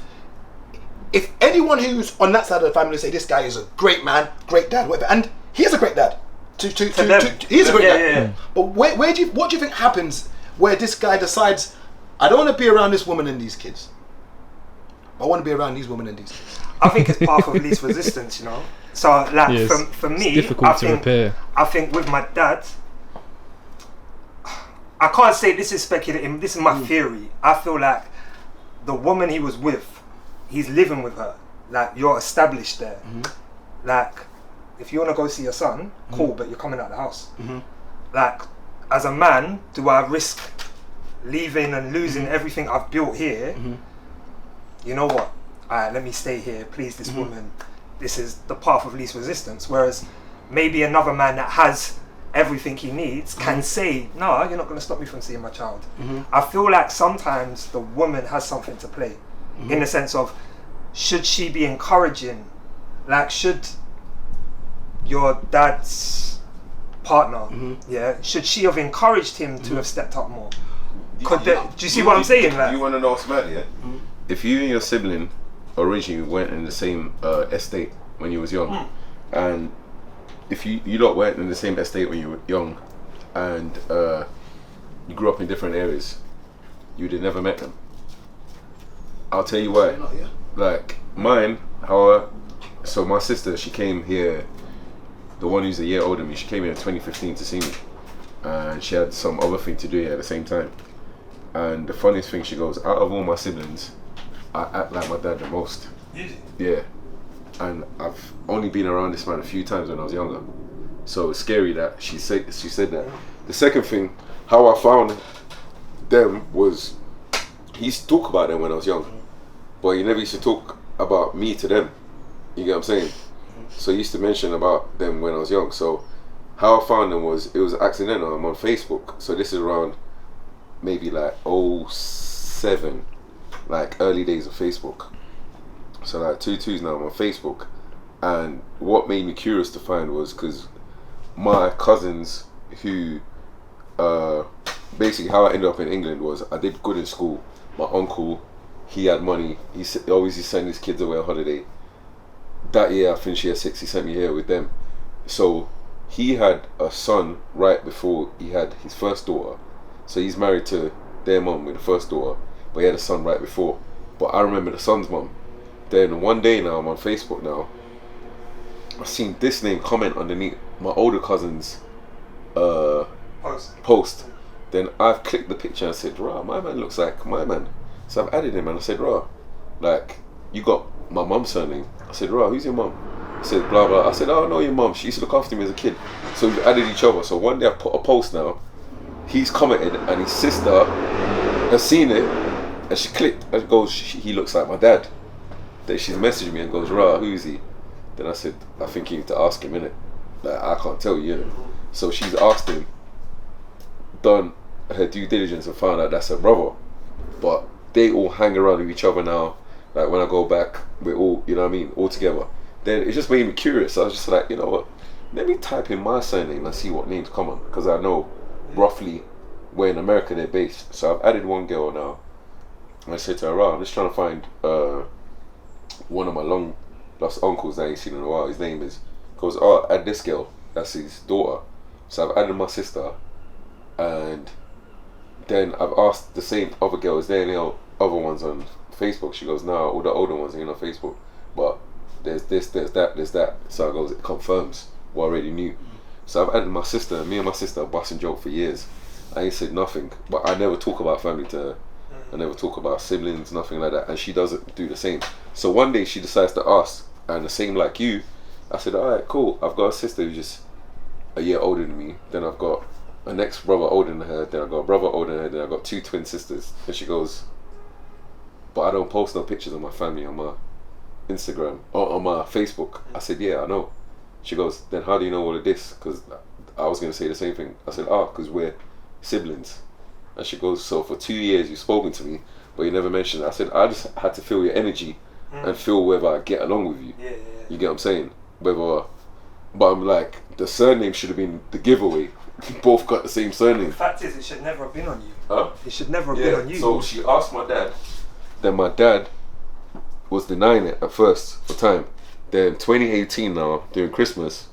if anyone who's on that side of the family say this guy is a great man, great dad, whatever, and he is a great dad. He's a great dad. But what do you think happens where this guy decides, I don't want to be around this woman and these kids, I want to be around these women and these kids? I think it's path of least resistance, you know. So like for me, it's difficult to repair. I think with my dad, I can't say this is speculative. This is my theory. I feel like the woman he was with, he's living with her. Like, you're established there. Like, if you want to go see your son, cool, but you're coming out of the house. Like, as a man, do I risk leaving and losing everything I've built here? You know what? Alright, let me stay here, please this woman. This is the path of least resistance. Whereas maybe another man that has everything he needs can say, no, you're not going to stop me from seeing my child. I feel like sometimes the woman has something to play in the sense of, should she be encouraging, like, should your dad's partner, should she have encouraged him to have stepped up more? Do you see what I'm saying? Like, you want to know what's mad, yeah? If you and your sibling originally went in the same estate when you was young, and if you lot went in the same estate when you were young, and you grew up in different areas, you'd have never met them. I'll tell you why. Like mine, so my sister, she came here, the one who's a year older than me, she came here in 2015 to see me, and she had some other thing to do here at the same time. And the funniest thing, she goes, out of all my siblings, I act like my dad the most. Yeah. And I've only been around this man a few times when I was younger. So it's scary that she said that. The second thing, how I found them was, he used to talk about them when I was young, but he never used to talk about me to them. You get what I'm saying? So he used to mention about them when I was young. So how I found them was, it was accidental. I'm on Facebook. So this is around maybe like 07, like early days of Facebook. So like 2 now I'm on Facebook. And what made me curious to find was because my cousins who, basically how I ended up in England was, I did good in school. My uncle, he had money. He always used to send his kids away on holiday. That year I finished year 6, he sent me here with them. So he had a son right before he had his first daughter. So he's married to their mum with the first daughter, but he had a son right before. But I remember the son's mum. Then one day now, I'm on Facebook now, I seen this name comment underneath my older cousin's post. Then I've clicked the picture and I said, rah, my man looks like my man. So I've added him and I said, rah, like, you got my mum's surname. I said, rah, who's your mum? He said, blah, blah. I said, oh, I know your mum. She used to look after me as a kid. So we've added each other. So one day I put a post now. He's commented and his sister has seen it and she clicked and goes, he looks like my dad. Then she's messaged me and goes, rah, who is he? Then I said, I think you need to ask him, innit? Like, I can't tell you, innit? So she's asked him, done her due diligence and found out that's her brother. But they all hang around with each other now. Like when I go back, we're all, you know what I mean, all together. Then it just made me curious. So I was just like, you know what, let me type in my surname and see what names come on, because I know roughly where in America they're based. So I've added one girl now. And I said to her, I'm just trying to find one of my long lost uncles that I ain't seen in a while. His name is, goes, oh, add this girl, that's his daughter. So I've added my sister, and then I've asked the same other girl, is there any other ones on Facebook? She goes, no, all the older ones ain't on Facebook, but there's this, there's that. So I goes, it confirms what I already knew. So I've added my sister, and me and my sister are busting joke for years. I ain't said nothing, but I never talk about family to her. I never talk about siblings, nothing like that, and she doesn't do the same. So one day she decides to ask, and the same like you, I said, alright, cool, I've got a sister who's just a year older than me, then I've got a next brother older than her, then I've got a brother older than her, then I've got 2 twin sisters. And she goes, but I don't post no pictures of my family on my Instagram or on my Facebook. I said, yeah, I know. She goes, then how do you know all of this? Because I was going to say the same thing. I said, because we're siblings. And she goes, so for 2 years you've spoken to me, but you never mentioned it. I said, I just had to feel your energy and feel whether I get along with you. Yeah. You get what I'm saying? But I'm like, the surname should have been the giveaway. We both got the same surname. The fact is, it should never have been on you. Huh? It should never have been on you. So she asked my dad. Then my dad was denying it at first for time. Then 2018 now, during Christmas,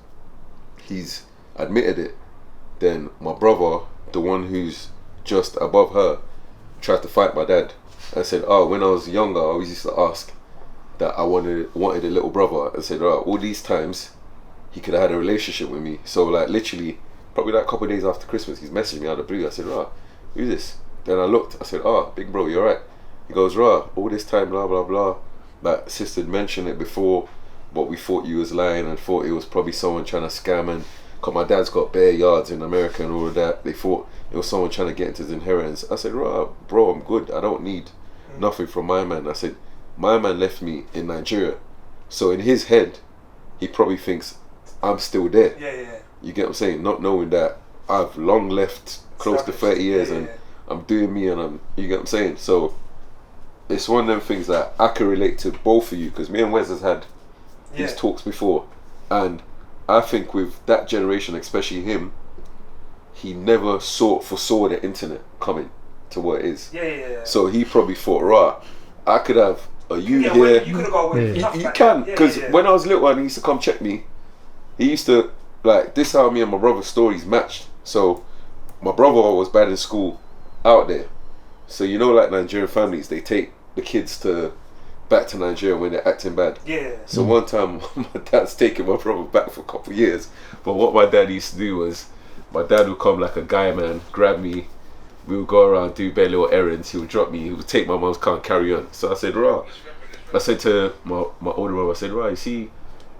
he's admitted it. Then my brother, the one who's just above her, tried to fight my dad and said, oh, when I was younger, I always used to ask that I wanted a little brother, and said, oh, all these times he could have had a relationship with me. So like literally, probably like a couple of days after Christmas, he's messaging me out of the blue. I said, rah, who's this? Then I looked, I said, big bro, you alright? He goes, rah, all this time, blah, blah, blah. Like, sister had mentioned it before, but we thought you was lying and thought it was probably someone trying to scam. And cause my dad's got bare yards in America and all of that, they thought it was someone trying to get into his inheritance. I said, rah, bro, I'm good. I don't need nothing from my man. I said, my man left me in Nigeria. So in his head, he probably thinks I'm still there. Yeah. You get what I'm saying? Not knowing that I've long left close to 30 years and I'm doing me, and you get what I'm saying? So it's one of them things that I can relate to both of you, because me and Wes has had these talks before, and I think with that generation, especially him, he never foresaw the internet coming to what it is. Yeah. So he probably thought, rah, I could have a you here. Well, you could have got away with stuff You like can, that. because when I was little and he used to come check me, he used to, like, this how me and my brother's stories matched. So my brother was bad in school out there. So you know, like Nigerian families, they take the kids back to Nigeria when they're acting bad. Yeah. So one time my dad's taking my brother back for a couple of years. But what my dad used to do was, my dad would come like a guy man, grab me we would go around, do bare little errands. He would drop me. He would take my mum's car and carry on. So I said, "Rah." I said to my older brother, I said, "Rah, you see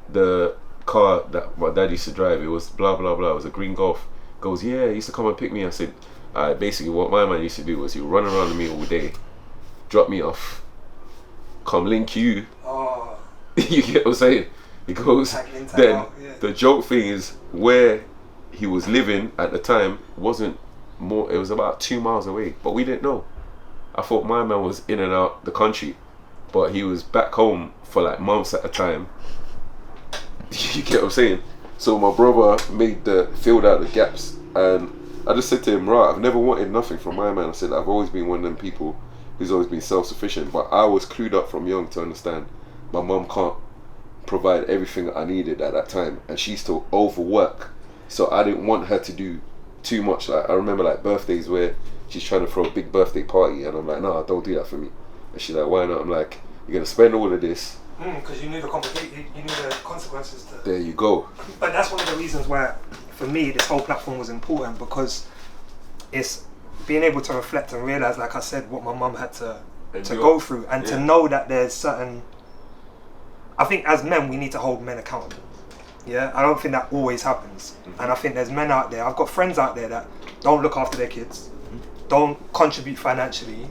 the car that my dad used to drive? It was blah blah blah. It was a green Golf." Goes, "Yeah, he used to come and pick me." I said, basically what my man used to do was he would run around with me all day, drop me off, come link you. Oh. You get what I'm saying? He goes, then the joke thing is where he was living at the time wasn't more, it was about 2 miles away, but we didn't know. I thought my man was in and out the country, but he was back home for like months at a time. You get what I'm saying? So my brother filled out the gaps, and I just said to him, "Right, I've never wanted nothing from my man." I said, "I've always been one of them people who's always been self-sufficient, but I was clued up from young to understand my mum can't provide everything I needed at that time, and she used to overwork, so I didn't want her to do too much." Like I remember like birthdays where she's trying to throw a big birthday party, and I'm like, "No, don't do that for me." And she's like, "Why not?" I'm like, "You're gonna spend all of this." Because you knew the consequences to. There you go. But that's one of the reasons why, for me, this whole platform was important, because it's being able to reflect and realize, like I said, what my mum had to go through, and to know that there's certain. I think as men, we need to hold men accountable. Yeah, I don't think that always happens, and I think there's men out there. I've got friends out there that don't look after their kids, don't contribute financially,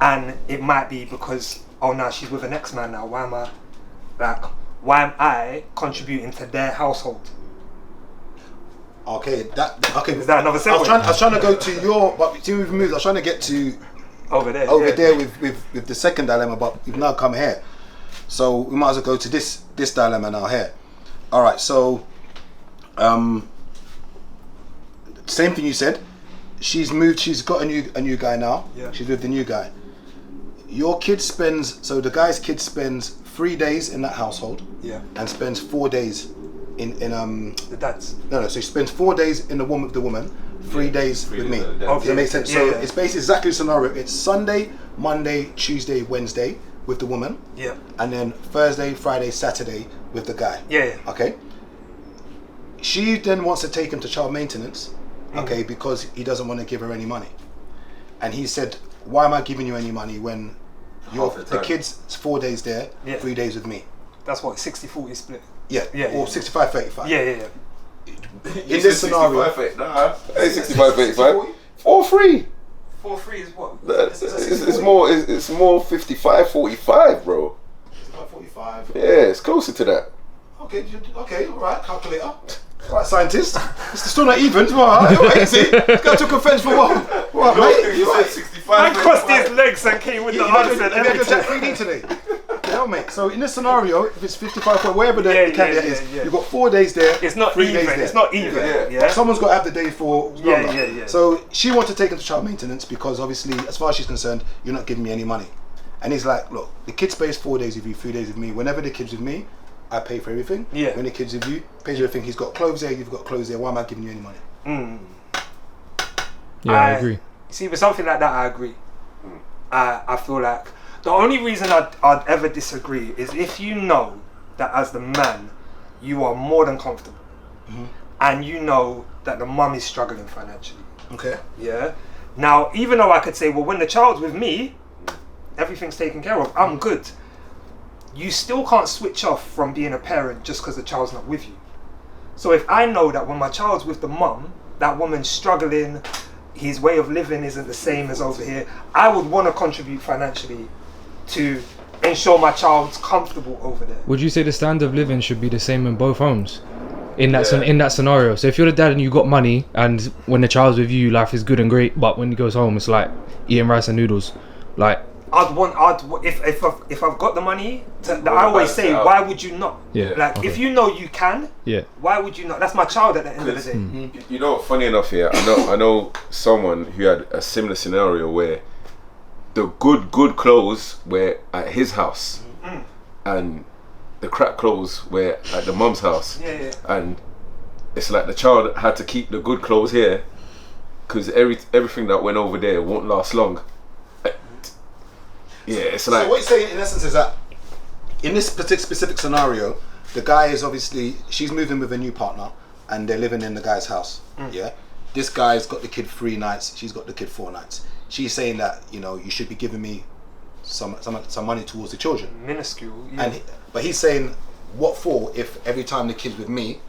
and it might be because, oh no, she's with an ex-man now. Why am I contributing to their household? Okay, is that another segue? I was trying to go to your, but see, we've moved. I was trying to get to over there with the second dilemma, but we've now come here, so we might as well go to this dilemma now here. All right, so same thing you said. She's moved. She's got a new guy now. Yeah. She's with the new guy. Your kid the guy's kid spends 3 days in that household. Yeah. And spends 4 days in the dad's. No. So she spends 4 days in the woman, 3 days with me. Okay. Does that make sense? Yeah, So yeah. it's basically exactly the scenario. It's Sunday, Monday, Tuesday, Wednesday with the woman. Yeah. And then Thursday, Friday, Saturday with the guy. Yeah. Okay. She then wants to take him to child maintenance, okay, because he doesn't want to give her any money. And he said, "Why am I giving you any money when the kid's 4 days there, 3 days with me?" That's what, 60-40 split? Yeah. Or 65-35. Yeah. In this scenario, 65-85. 4-3. 4-3 is what? It's more 55-45, bro. 45. Yeah, it's closer to that. Okay, all right, calculator. All right, scientist. It's still not even. All right, see, got took offense for what, mate? You said 65. I crossed his legs and came with the answer and everything. Jack 3D today. Yeah, mate. So in this scenario, if it's 55, wherever the candidate is, you've got 4 days there. It's not 3 even. days there. It's not even. Yeah. Someone's got to have the day for longer. Yeah. So she wants to take him to child maintenance because obviously, as far as she's concerned, you're not giving me any money. And he's like, "Look, the kid stays 4 days with you, 3 days with me. Whenever the kid's with me, I pay for everything. Yeah. When the kid's with you, pays for everything. He's got clothes there, you've got clothes there. Why am I giving you any money?" Yeah, I agree. See, with something like that, I agree. I feel like the only reason I'd ever disagree is if you know that as the man, you are more than comfortable, and you know that the mum is struggling financially. Okay. Yeah. Now, even though I could say, well, when the child's with me, everything's taken care of, I'm good. You still can't switch off from being a parent just because the child's not with you. So if I know that when my child's with the mum, that woman's struggling, his way of living isn't the same as over here, I would want to contribute financially to ensure my child's comfortable over there. Would you say the standard of living should be the same in both homes? In that scenario. So if you're the dad and you got money, and when the child's with you, life is good and great, but when he goes home, it's like eating rice and noodles. Like, if I've got the money, I always say, why would you not? Yeah. Like, okay. if you know you can, why would you not? That's my child at the end of the day. You know, funny enough here, I know someone who had a similar scenario where the good clothes were at his house, and the crap clothes were at the mum's house. Yeah. And it's like the child had to keep the good clothes here because everything that went over there won't last long. Yeah, it's like. So what you're saying in essence is that in this specific scenario, the guy is obviously, she's moving with a new partner and they're living in the guy's house. Yeah. this guy's got the kid 3 nights, she's got the kid 4 nights. She's saying that, you know, you should be giving me some money towards the children. Minuscule, yeah. But he's saying, what for if every time the kid's with me,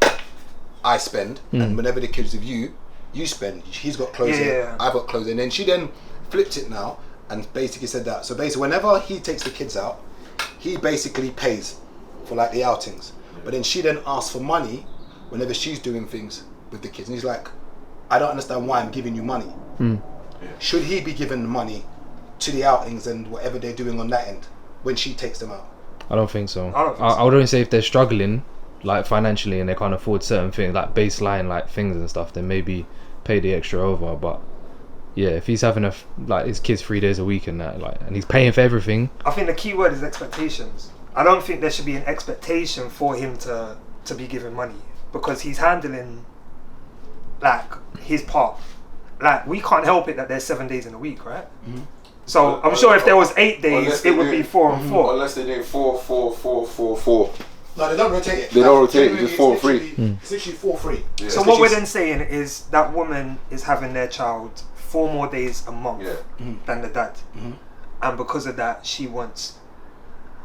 I spend, and whenever the kid's with you, you spend. He's got clothes in, I've got clothes in. And she then flipped it now and basically said that. So basically, whenever he takes the kids out, he basically pays for like the outings. But then she then asks for money whenever she's doing things with the kids. And he's like, I don't understand why I'm giving you money. Should he be given money to the outings and whatever they're doing on that end when she takes them out? I don't think so. I would only say if they're struggling, like financially, and they can't afford certain things, like baseline like things and stuff, then maybe pay the extra over. But yeah, if he's having like his kids 3 days a week and that, like, and he's paying for everything. I think the key word is expectations. I don't think there should be an expectation for him to be given money, because he's handling like his part. Like, we can't help it that there's 7 days in a week, right? So I'm sure if there was 8 days, it would be 4 and 4. Unless they do 4, 4, 4, 4, 4. No, they don't rotate it. They don't rotate it, just 4 and 3. It's literally 4-3. Yeah. So what we're then saying is that woman is having their child 4 more days a month than the dad. And because of that, she wants...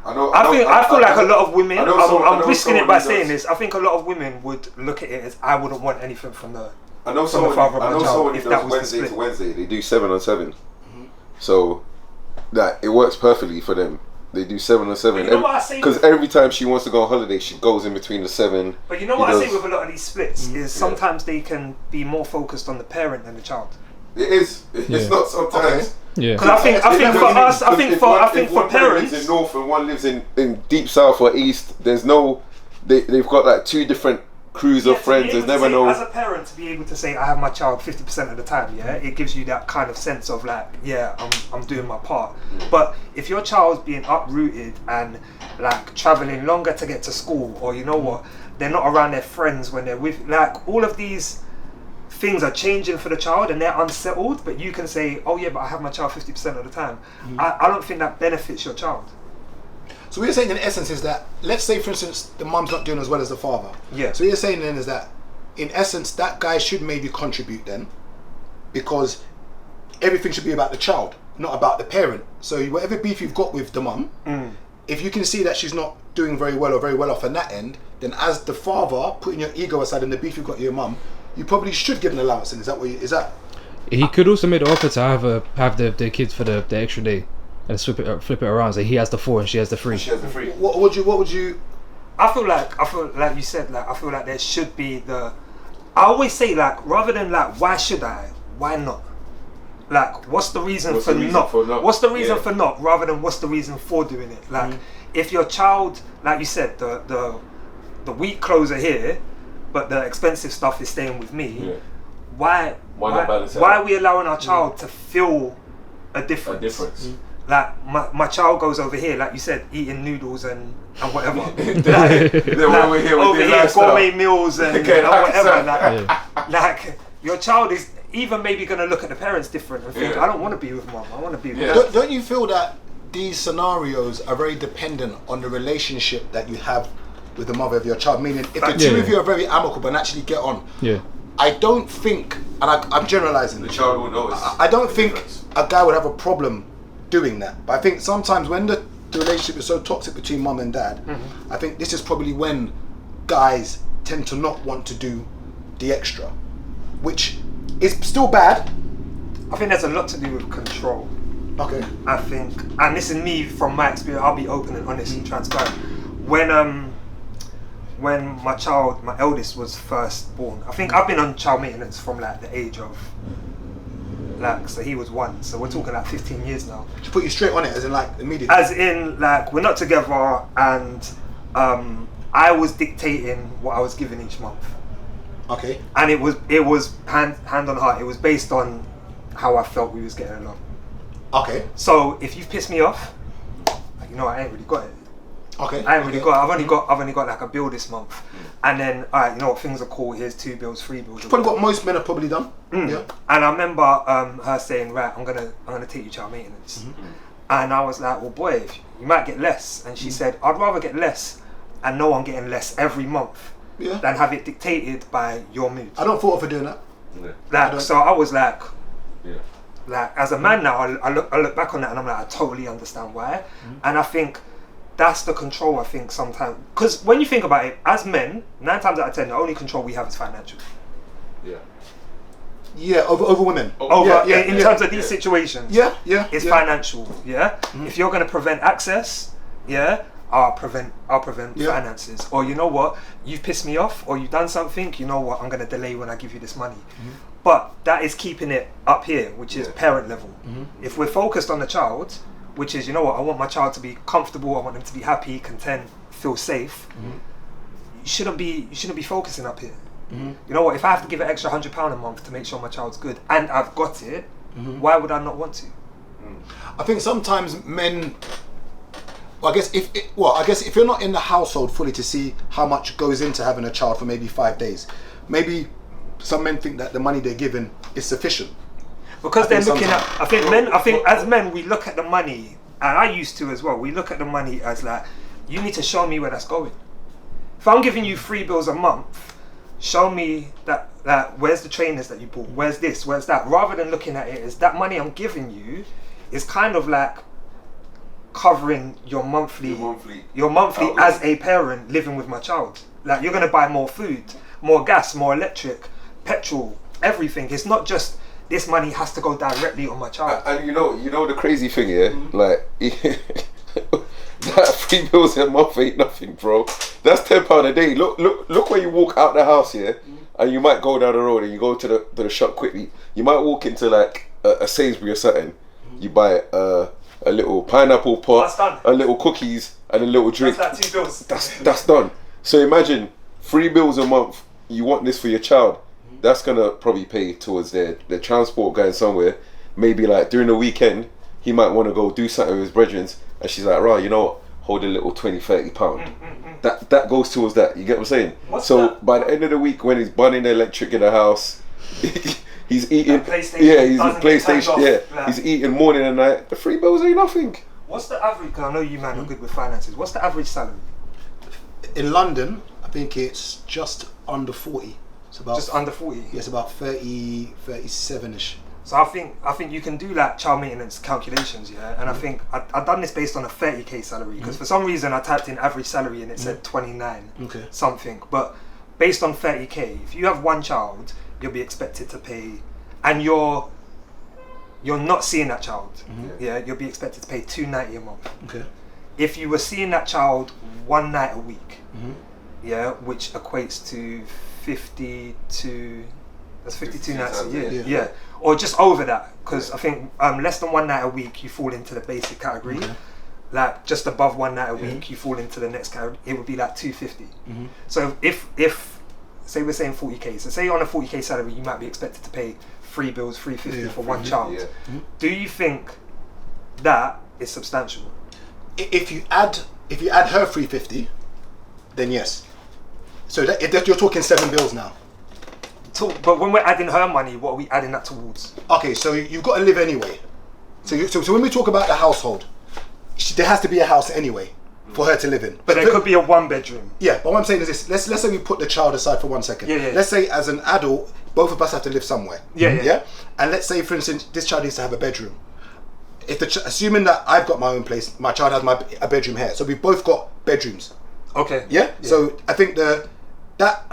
I feel like a lot of women, I'm risking it by saying this, I think a lot of women would look at it as, I wouldn't want anything from the... I know someone who does Wednesday to Wednesday. They do 7 on 7. So that it works perfectly for them. They do 7 on 7. Because every time she wants to go on holiday, she goes in between the 7. But you know what I say with a lot of these splits is sometimes they can be more focused on the parent than the child. It is. It's not sometimes. Yeah. Because I think for parents, one lives in north and one lives in deep south or east. There's no. They've got like 2 different crews of friends. There's never no. As a parent, to be able to say I have my child 50% of the time, it gives you that kind of sense of like, I'm doing my part. But if your child's being uprooted and like traveling longer to get to school, or you know what, they're not around their friends when they're with, like, all of these things are changing for the child and they're unsettled, but you can say, oh yeah, but I have my child 50% of the time. I don't think that benefits your child. So what you're saying in essence is that, let's say for instance the mum's not doing as well as the father. Yeah. So what you're saying then is that in essence that guy should maybe contribute then, because everything should be about the child, not about the parent. So whatever beef you've got with the mum, if you can see that she's not doing very well or very well off on that end, then as the father, putting your ego aside and the beef you've got with your mum, you probably should give an allowance. And is that what is that? He could also make the offer to have the kids for the extra day. And flip it around. So he has the 4 and she has the 3. She has the 3. What would you? I feel like you said, like, I feel like there should be the. I always say, like, rather than like, why should I? Why not? Like, what's the reason for not? What's the reason for not? Rather than what's the reason for doing it? Like, if your child, like you said, the week clothes are here, but the expensive stuff is staying with me. Why are we allowing our child to feel a difference? Like, my child goes over here, like you said, eating noodles and whatever. Over here, gourmet meals and whatever. Like, your child is even maybe going to look at the parents different and think, I don't want to be with mum, I want to be with dad. Don't you feel that these scenarios are very dependent on the relationship that you have with the mother of your child? Meaning, if the two of you are very amicable and actually get on, I don't think, and I'm generalizing, the child will notice. I don't think a guy would have a problem doing that. But I think sometimes when the relationship is so toxic between mum and dad, I think this is probably when guys tend to not want to do the extra, which is still bad. I think there's a lot to do with control. Okay. I think, and this is me from my experience, I'll be open and honest and transparent. When my eldest was first born, I think I've been on child maintenance from like the age of, like, so he was 1, so we're talking like 15 years now. To put you straight on it, as in like immediately? As in, like, we're not together and I was dictating what I was given each month. Okay. And it was hand on heart, it was based on how I felt we was getting along. Okay. So if you've pissed me off, like, you know, I ain't really got it. Okay. I ain't really got it. I've only got like a bill this month. And then, alright, you know what, things are cool, here's 2 bills, 3 bills. It's probably what most men have probably done. Yeah. And I remember her saying, right, I'm gonna take you child maintenance. And I was like, well boy, you might get less. And she said, I'd rather get less and know I'm getting less every month than have it dictated by your moods. I don't fault her for doing that. Like, so I was like, like as a man now, I look back on that and I'm like, I totally understand why. And I think that's the control. I think sometimes, because when you think about it, as men, 9 times out of 10, the only control we have is financial. Yeah, over women. In terms of these situations. It's financial. If you're going to prevent access, I'll prevent finances. Or you know what, you've pissed me off, or you've done something, you know what, I'm going to delay when I give you this money. But that is keeping it up here, which is parent level. If we're focused on the child, which is, you know what, I want my child to be comfortable, I want them to be happy, content, feel safe, you shouldn't be focusing up here. You know what, if I have to give an extra £100 a month to make sure my child's good and I've got it, why would I not want to? I think sometimes men, I guess if you're not in the household fully to see how much goes into having a child for maybe 5 days, maybe some men think that the money they're given is sufficient. Because they're looking at, I think as men we look at the money, and I used to as well, we look at the money as like, you need to show me where that's going. If I'm giving you 3 bills a month, show me that where's the trainers that you bought, where's this, where's that, rather than looking at it as that money I'm giving you is kind of like covering your monthly as a parent living with my child. Like, you're gonna buy more food, more gas, more electric, petrol, everything. It's not just this money has to go directly on my child. And you know the crazy thing, like that 3 bills a month ain't nothing, bro. That's £10 a day. Look when you walk out the house, and you might go down the road and you go to the shop quickly. You might walk into like a Sainsbury or something. You buy a little pineapple pot, a little cookies, and a little drink. That's like 2 bills. That's done. So imagine 3 bills a month. You want this for your child. That's gonna probably pay towards their transport going somewhere. Maybe like during the weekend, he might want to go do something with his brethren, and she's like, right, you know what? Hold a little £20-30. That goes towards that. You get what I'm saying? By the end of the week, when he's burning the electric in the house, he's eating. He's eating morning and night. The 3 bills ain't nothing. What's the average? Cause I know you man are good with finances. What's the average salary? In London, I think it's just under 40. It's about just under 40. Yeah, it's about 30, 37ish. So I think you can do like child maintenance calculations, and I think I've done this based on a 30k salary, because for some reason I typed in average salary and it said 29 something, but based on 30k, if you have one child, you'll be expected to pay, and you're not seeing that child, you'll be expected to pay £290 a month. If you were seeing that child 1 night a week, which equates to 52 nights a year, or just over that, because I think less than 1 night a week you fall into the basic category, like just above 1 night a week you fall into the next category. It would be like 250. So if say we're saying 40k, so say on a 40k salary you might be expected to pay 3 bills, 350 for one child. Do you think that is substantial? If you add her 350, then yes. So you're talking 7 bills now. But when we're adding her money, what are we adding that towards? Okay, so you've got to live anyway. So when we talk about the household, there has to be a house anyway for her to live in. But there could be a 1-bedroom. Yeah, but what I'm saying is this: let's say we put the child aside for 1 second. Let's say as an adult, both of us have to live somewhere. Yeah. And let's say, for instance, this child needs to have a bedroom. If assuming that I've got my own place, my child has a bedroom here, so we've both got bedrooms. Okay. Yeah. So I think that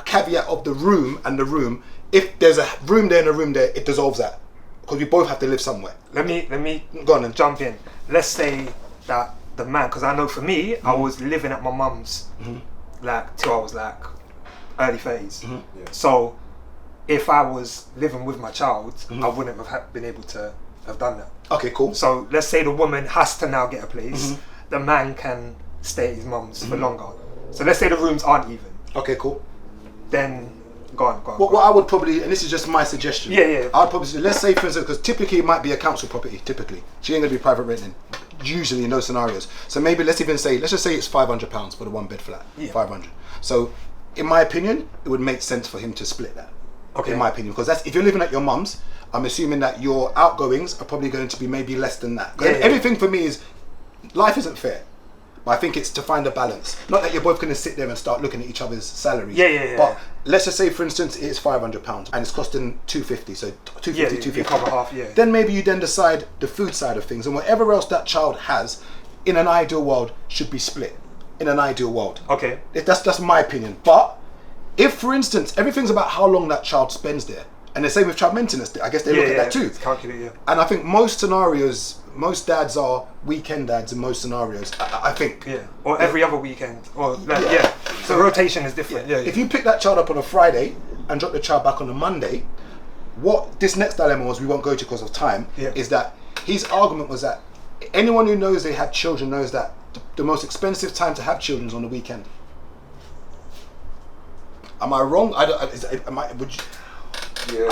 caveat of the room and the room, if there's a room there and a room there, it dissolves that, because we both have to live somewhere. Let me go on and jump in. Let's say that the man, because I know for me, I was living at my mum's like till I was like early 30s. So if I was living with my child, I wouldn't have been able to have done that. Okay, cool. So let's say the woman has to now get a place. The man can stay at his mum's for longer. So let's say the rooms aren't even. Okay, cool. Then go on. What I would probably, and this is just my suggestion. Yeah. I'd probably say, let's say for instance, because typically it might be a council property. Typically, she ain't gonna be private renting. Usually in those scenarios. So maybe let's just say it's £500 for the 1 bed flat. 500. So in my opinion, it would make sense for him to split that. Okay. In my opinion, because that's, if you're living at your mum's, I'm assuming that your outgoings are probably going to be maybe less than that. Everything for me is, life isn't fair. But I think it's to find a balance. Not that you're both going to sit there and start looking at each other's salaries. But let's just say, for instance, it's £500 and it's costing £250, so £250. You cover half, yeah. Then maybe you then decide the food side of things, and whatever else that child has, in an ideal world, should be split. In an ideal world. Okay. That's my opinion. But if, for instance, everything's about how long that child spends there, and the same with child maintenance, I guess they look at that too. It's calculated, yeah. And I think most scenarios, most dads are weekend dads in most scenarios. I think. Yeah. Or every other weekend. Or So rotation is different. Yeah. If you pick that child up on a Friday and drop the child back on a Monday, what this next dilemma was, we won't go to because of time, is that his argument was that anyone who knows they have children knows that the most expensive time to have children is on the weekend. Am I wrong? Would you? Yeah,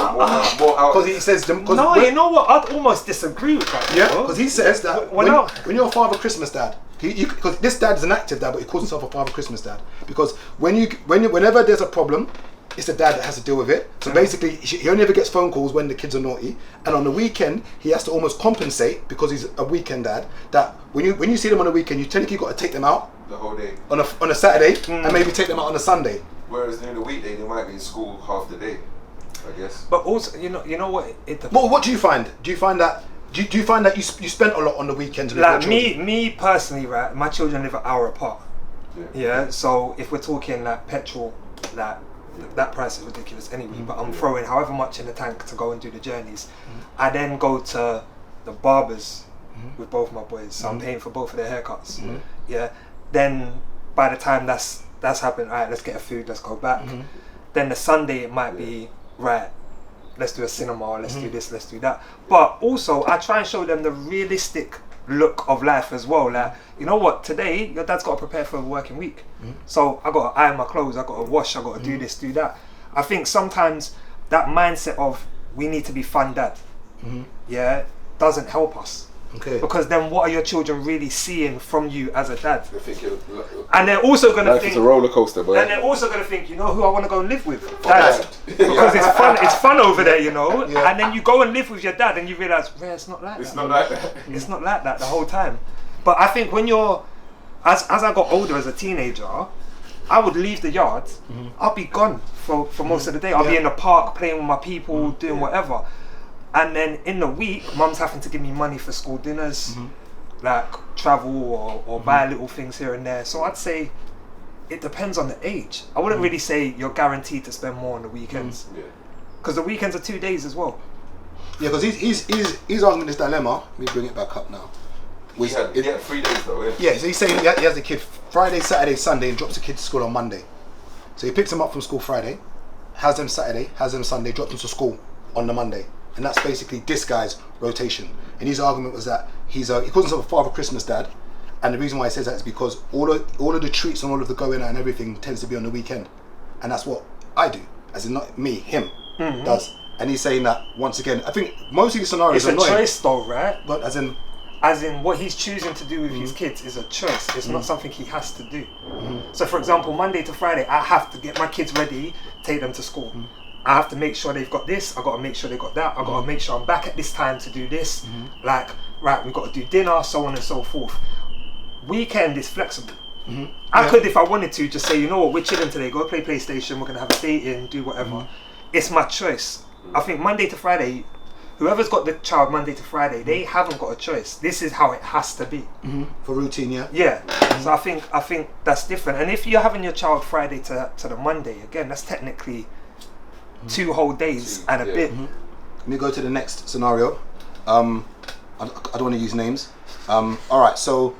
more out. Because he says... you know what? I'd almost disagree with that. Yeah, because he says that when you're a Father Christmas dad, because this dad is an active dad, but he calls himself a Father Christmas dad. Because whenever there's a problem, it's the dad that has to deal with it. So basically, he only ever gets phone calls when the kids are naughty, and on the weekend he has to almost compensate because he's a weekend dad. That when you see them on the weekend, you technically got to take them out the whole day on a Saturday, and maybe take them out on a Sunday. Whereas during the weekday, they might be in school half the day, I guess. But also, you know what? Well, what do you find? Do you find that you spent a lot on the weekends? Like me personally, right? My children live an hour apart. Yeah. So if we're talking like petrol, like that price is ridiculous anyway. But I'm throwing however much in the tank to go and do the journeys. I then go to the barbers with both my boys. So I'm paying for both of their haircuts. Yeah. Then by the time that's happened, all right, let's get a food, let's go back. Then the Sunday it might be, right, let's do a cinema, let's do this, let's do that. But also I try and show them the realistic look of life as well. Like, you know what, today your dad's got to prepare for a working week. So I got to iron my clothes, I got to wash, I got to do this, do that. I think sometimes that mindset of we need to be fun dad, doesn't help us. Okay. Because then what are your children really seeing from you as a dad? And they're also going to think... Life is a roller coaster, boy. And they're also going to think, you know who I want to go and live with? Dad. Because it's fun over there, you know? Yeah. And then you go and live with your dad and you realise, it's not like that. It's not like that. It's not like that the whole time. But I think when you're... As I got older as a teenager, I would leave the yard. I'll be gone for most of the day. I'll be in the park playing with my people, doing whatever. And then in the week, mum's having to give me money for school dinners, like travel or buy little things here and there. So I'd say it depends on the age. I wouldn't really say you're guaranteed to spend more on the weekends. Because the weekends are 2 days as well. Yeah, because he's asking this dilemma. Let me bring it back up now. He had 3 days though, yeah, so he's saying he has a kid Friday, Saturday, Sunday, and drops the kid to school on Monday. So he picks them up from school Friday, has them Saturday, has them Sunday, drops them to school on the Monday. And that's basically this guy's rotation. And his argument was that he calls himself a Father Christmas dad, and the reason why he says that is because all of the treats and all of the going out and everything tends to be on the weekend, and that's what I do, as in not me, him does. And he's saying that once again. I think most of these scenarios are annoying. It's a choice though, right? But as in what he's choosing to do with his kids is a choice. It's not something he has to do. So for example, Monday to Friday, I have to get my kids ready, take them to school. I have to make sure they've got this, I've got to make sure they've got that, I've got to make sure I'm back at this time to do this. Like, right, we've got to do dinner, so on and so forth. Weekend is flexible. I could, if I wanted to, just say, you know what, we're chilling today, go play PlayStation, we're going to have a date in, do whatever. It's my choice. I think Monday to Friday, whoever's got the child Monday to Friday, they haven't got a choice. This is how it has to be. For routine, yeah? Yeah. So I think that's different. And if you're having your child Friday to the Monday, again, that's technically 2 whole days and a bit. Let me go to the next scenario. I don't want to use names. All right, so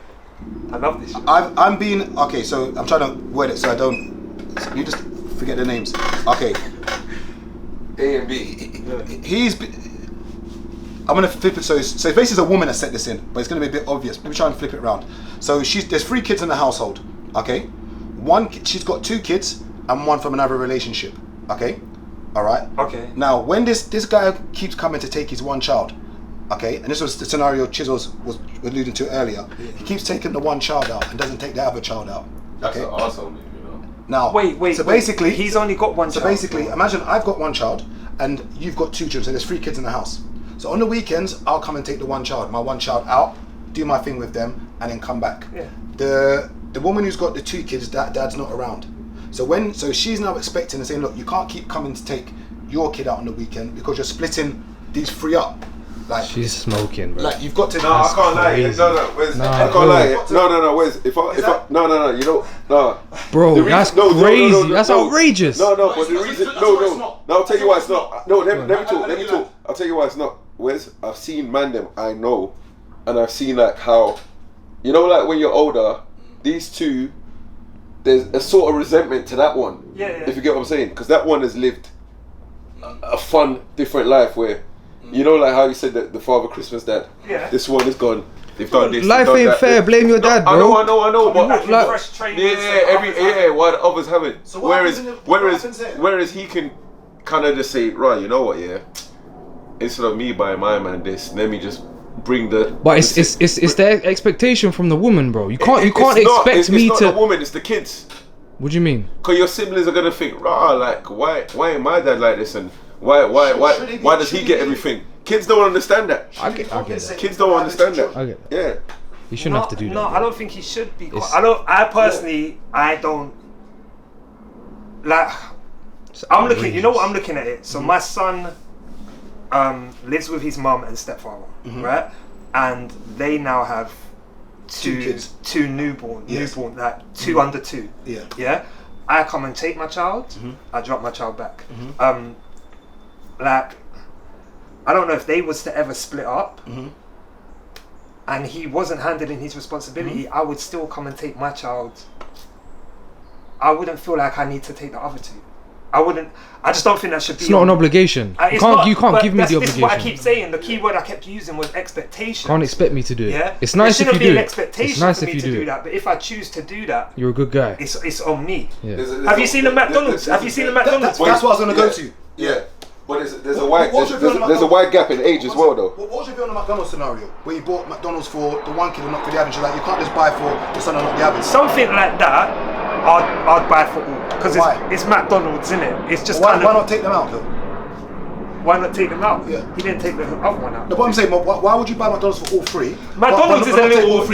I love this shit. I'm being okay. So I'm trying to word it so I don't. You just forget the names. Okay. A and B. I'm gonna flip it. So basically, it's a woman that set this in, but it's gonna be a bit obvious. Let me try and flip it around. So there's 3 kids in the household. Okay. She's got 2 kids and 1 from another relationship. Okay. All right. Okay. Now, when this guy keeps coming to take his 1 child, okay, and this was the scenario Chizos was alluding to earlier. He keeps taking the 1 child out and doesn't take the other child out. That's okay? an arsehole, you know. Now, wait. So basically, he's only got 1 child. So basically, imagine I've got 1 child and you've got 2 children. So there's 3 kids in the house. So on the weekends, I'll come and take the 1 child, my 1 child out, do my thing with them, and then come back. Yeah. The woman who's got the 2 kids, dad's not around. So she's now expecting and saying, look, you can't keep coming to take your kid out on the weekend because you're splitting these three up. Like she's smoking, bro. Like you've got to. No, I can't lie. I can't lie. No. Wes, if I, no. You know, no. Bro, that's crazy. That's outrageous. No. But the reason, no. I'll tell you why it's not. No, let me talk. I'll tell you why it's not. Wes, I've seen man them I know, and I've seen like how, you know, like when you're older, these two, there's a sort of resentment to that one. Yeah. If you get what I'm saying, because that one has lived a fun, different life where. You know, like how you said that the Father Christmas dad. Yeah. This one is gone. They've done this. Life ain't fair. Blame your dad, bro. I know. But yeah, why the others haven't. So whereas he can kind of just say, right, you know what, yeah. Instead of me buying my man this, let me just bring the. But it's their expectation from the woman, bro. You can't expect me to. It's not the woman. It's the kids. What do you mean? Because your siblings are gonna think, like, why ain't my dad like this and. Why does he get everything? Kids don't understand that. I get that. Kids don't understand that. I get that. Yeah. You shouldn't have to do that. No, I don't think he should be. I personally don't. Like, I'm looking. You know what I'm looking at it. So my son lives with his mum and stepfather, right? And they now have two kids, two newborn, like two under 2. Yeah. I come and take my child. I drop my child back. Like, I don't know if they was to ever split up and he wasn't handling his responsibility, I would still come and take my child. I wouldn't feel like I need to take the other two. I just don't think that should be. It's not an obligation. You can't give me the obligation. This is what I keep saying. The key word I kept using was expectation. Can't expect me to do it. Yeah? It's nice if you do it. There shouldn't be an expectation it's nice for me if you to do that. But if I choose to do that, you're a good guy. It's on me. Yeah. Have you seen the McDonald's? Have you seen the McDonald's? That's what I was gonna go to. Yeah. But there's a wide gap in age as well, though. What's your view on the McDonald's scenario where you bought McDonald's for the one kid and not for the average? You're like, you can't just buy for the son and not the average. Something like that, I'd buy for all because it's McDonald's, isn't it? It's just why not take them out though? Why not take them out? Yeah. He didn't take the other one out. No, but I'm saying, why would you buy McDonald's for all three? McDonald's is a little.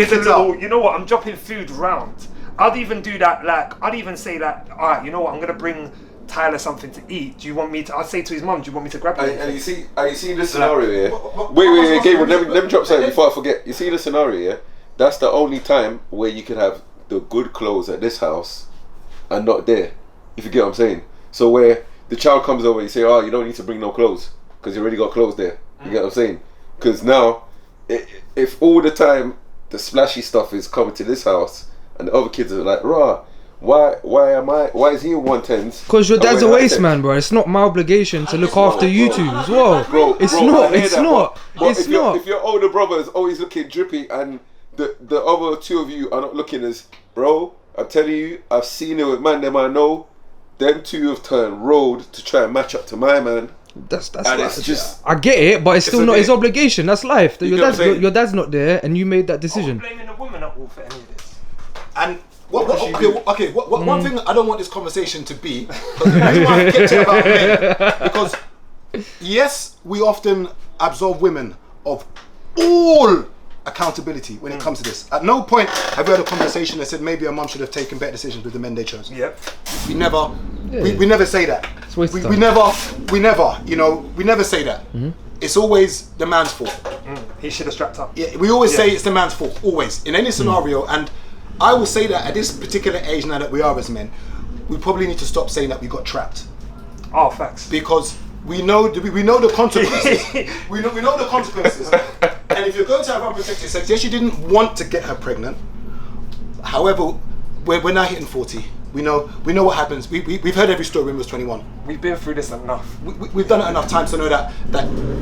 You know what? I'm dropping food round. I'd even do that. Like, I'd even say that. All right, you know what? I'm gonna bring Tyler something to eat. Do you want me to? I'd say to his mum, do you want me to grab it? And you see this scenario here. Wait, Gabriel. Let me drop something before I forget. You see the scenario here? That's the only time where you could have the good clothes at this house and not there. If you get what I'm saying. So where the child comes over, you say, oh, you don't need to bring no clothes because you already got clothes there. You get what I'm saying? Because now, if all the time the splashy stuff is coming to this house and the other kids are like, rah, why is he in 110s? Because your dad's a waste man, bro. It's not my obligation to look after you two as well. It's not. If your older brother is always looking drippy and the other two of you are not looking as, bro, I'm telling you, I've seen it with man them I know. Them two have turned road to try and match up to my man. That's and it's just. I get it, but it's still not his obligation. That's life. Your dad's not there, and you made that decision. I'm blaming the woman at all for any of this. And one thing I don't want this conversation to be, because yes, we often absolve women of all accountability when it comes to this. At no point have we had a conversation that said maybe a mum should have taken better decisions with the men they chose. Yep. We never say that. We never say that. It's always the man's fault. He should have strapped up. Yeah, we always say it's the man's fault, always, in any scenario. And I will say that at this particular age now that we are as men, we probably need to stop saying that we got trapped. Oh, facts. Because we know the consequences. we know the consequences. And if you're going to have unprotected sex, yes, you didn't want to get her pregnant. However, we're now hitting 40. We know what happens. We've heard every story when we was 21. We've been through this enough. We've done it enough times to know that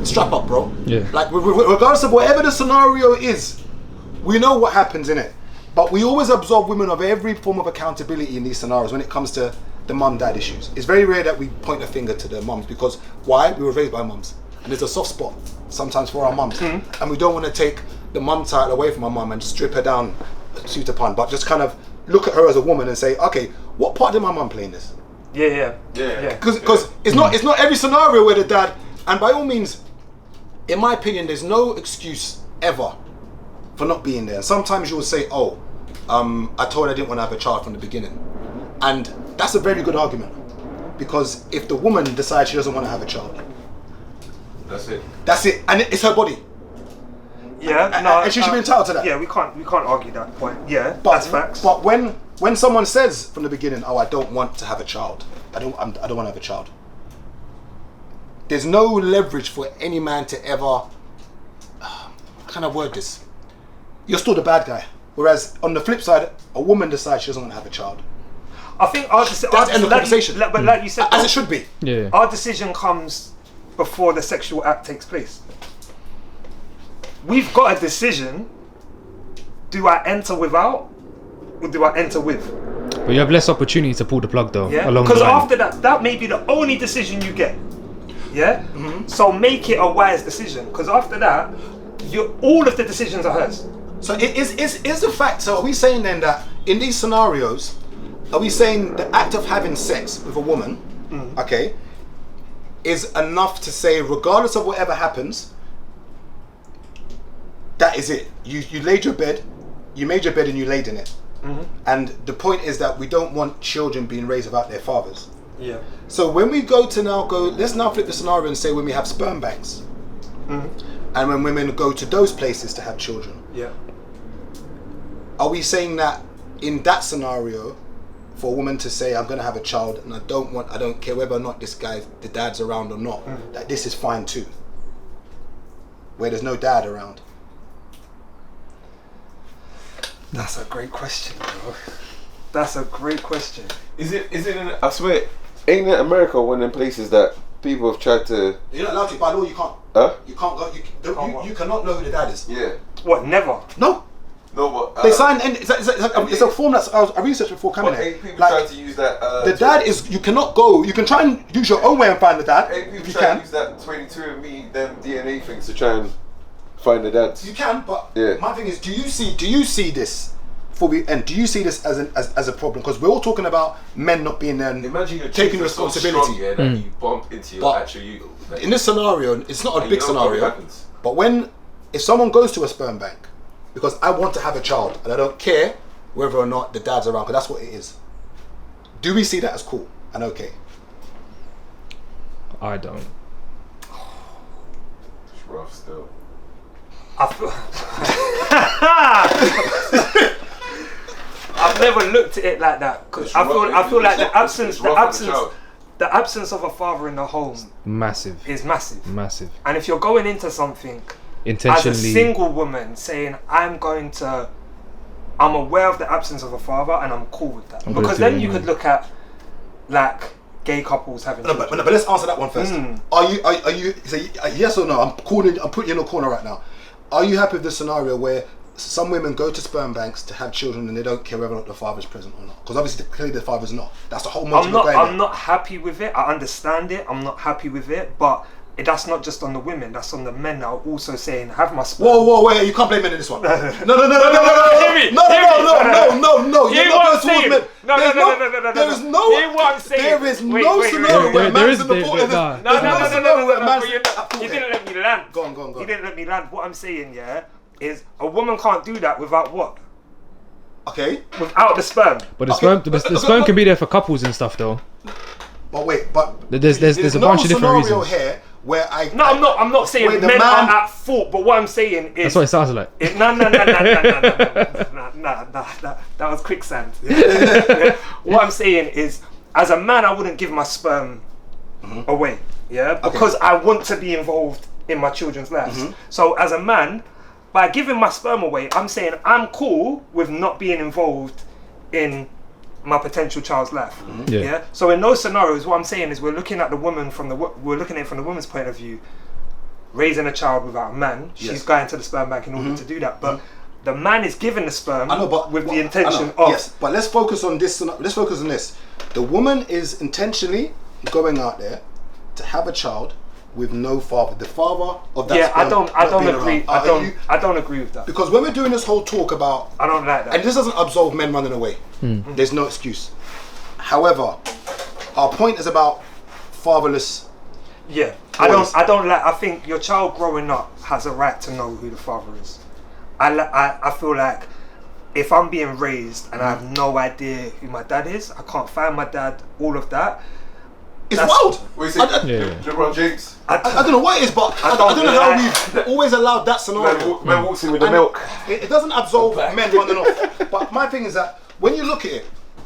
strap up, bro. Yeah. Like regardless of whatever the scenario is, we know what happens in it. But we always absolve women of every form of accountability in these scenarios when it comes to the mum-dad issues. It's very rare that we point a finger to the mums because why? We were raised by mums. And there's a soft spot sometimes for our mums. And we don't want to take the mum title away from our mum and strip her down, suit upon, but just kind of look at her as a woman and say, okay, what part did my mum play in this? Yeah. Because it's not every scenario where the dad, and by all means, in my opinion, there's no excuse ever for not being there. And sometimes you'll say, I told her I didn't want to have a child from the beginning. And That's a very good argument, because if the woman decides she doesn't want to have a child, that's it. That's it, and it's her body. Yeah, and she should be entitled to that. Yeah, we can't argue that point. Yeah, but, that's facts. But when someone says from the beginning, "Oh, I don't want to have a child. I don't want to have a child," there's no leverage for any man to ever. How can I word this? You're still the bad guy. Whereas on the flip side, a woman decides she doesn't want to have a child. I think that's the end of the conversation. But like you said, as it should be. Yeah. Our decision comes before the sexual act takes place. We've got a decision. Do I enter without, or do I enter with? But you have less opportunity to pull the plug though. Yeah. Along Because the line. after that may be the only decision you get. Yeah. Mm-hmm. So make it a wise decision. Because after that, all of the decisions are hers. So is the fact, so are we saying then that in these scenarios, are we saying the act of having sex with a woman, okay, is enough to say regardless of whatever happens, that is it? You laid your bed, you made your bed and you laid in it. Mm-hmm. And the point is that we don't want children being raised without their fathers. Yeah. So when we let's now flip the scenario and say when we have sperm banks, and when women go to those places to have children. Yeah. Are we saying that in that scenario, for a woman to say, I'm going to have a child and I don't care whether or not the dad's around or not, that this is fine too? Where there's no dad around. That's a great question, bro. That's a great question. Is it I swear, ain't it America one of them places that people have tried to... You're not allowed to, by law you can't. Huh? You can't go, you cannot know who the dad is. Yeah. What, never? No. No, but... They sign, and it's a form that I researched before coming here. People try to use that... the dad is, you cannot go, you can try and use your own way and find the dad, if you can. Use that 22andMe, them DNA things to try and find the dads. You can, but yeah. My thing is, do you see this? Before we end, do you see this as a problem? Because we're all talking about men not being imagine you're taking responsibility. So strong, that you bump into your actual you. In this scenario, it's not a big scenario. But if someone goes to a sperm bank because I want to have a child and I don't care whether or not the dad's around, because that's what it is. Do we see that as cool and okay? I don't. It's rough still. I've never looked at it like that, because I feel like the absence of a father in the home is massive. And if you're going into something intentionally as a single woman saying I'm aware of the absence of a father and I'm cool with that, because then you could look at like gay couples having children. But let's answer that one first. Are you say yes or no? I'm putting you in a corner right now. Are you happy with the scenario where some women go to sperm banks to have children and they don't care whether or not the father's present or not? Because obviously clearly the father's not. That's the whole motive. I'm not happy with it. I understand it. I'm not happy with it, but that's not just on the women. That's on the men that are also saying, "Have my sperm." Whoa! Wait! You can't blame men in this one. No! Hear me. No! You're not going towards men. No. There is no. Hear what I'm saying. There is no scenario where man's in the bottom. No. You didn't let me land. Go on. You didn't let me land. What I'm saying, is a woman can't do that without what? Okay. Without the sperm. But the sperm can be there for couples and stuff though. But there's a bunch of different reasons. Here where I'm not saying men are at fault, but what I'm saying is that's what it sounds like. No. That was quicksand. What I'm saying is, as a man, I wouldn't give my sperm away. Yeah, because I want to be involved in my children's lives. So as a man, by giving my sperm away, I'm saying I'm cool with not being involved in my potential child's life. Yeah. So in those scenarios, what I'm saying is we're looking at it from the woman's point of view. Raising a child without a man, she's going to the sperm bank in order to do that. But the man is given the sperm the intention of. Yes, but let's focus on this. Let's focus on this. The woman is intentionally going out there to have a child with no father. The father of that. I don't agree. I don't agree with that. Because when we're doing this whole talk about, I don't like that. And this doesn't absolve men running away. There's no excuse. However, our point is about fatherless. Yeah, I don't like. I think your child growing up has a right to know who the father is. I feel like if I'm being raised and I have no idea who my dad is, I can't find my dad, all of that. It's wild. What is it? LeBron James? I don't know what it is, but I don't know how we've always allowed that scenario. Man walks in with the milk. It doesn't absolve men running off. But my thing is that when you look at it,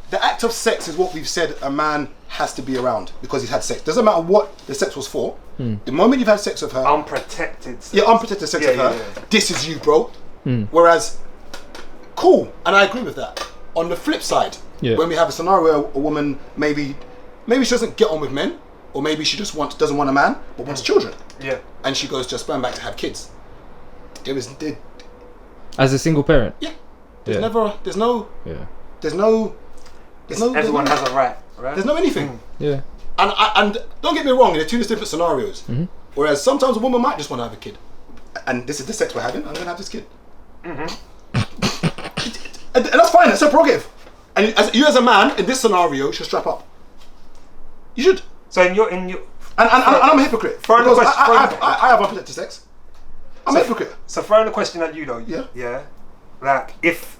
the act of sex is what we've said a man has to be around because he's had sex. Doesn't matter what the sex was for. The moment you've had sex with her, unprotected sex. Yeah, unprotected sex with her. Yeah. This is you, bro. Whereas, cool, and I agree with that. On the flip side, when we have a scenario, a woman maybe she doesn't get on with men, or maybe she just doesn't want a man, but wants children. Yeah. And she goes to a sperm bank to have kids. As a single parent. Yeah. Everyone has a right? There's no anything. Yeah. And don't get me wrong, they're two different scenarios. Whereas sometimes a woman might just want to have a kid, and this is the sex we're having. I'm gonna have this kid. And that's fine. That's a prerogative. And as a man in this scenario, should strap up. You should. So in your and I'm a hypocrite because I have unprotected sex. I'm a hypocrite. So throwing the question at you though. Yeah. Like if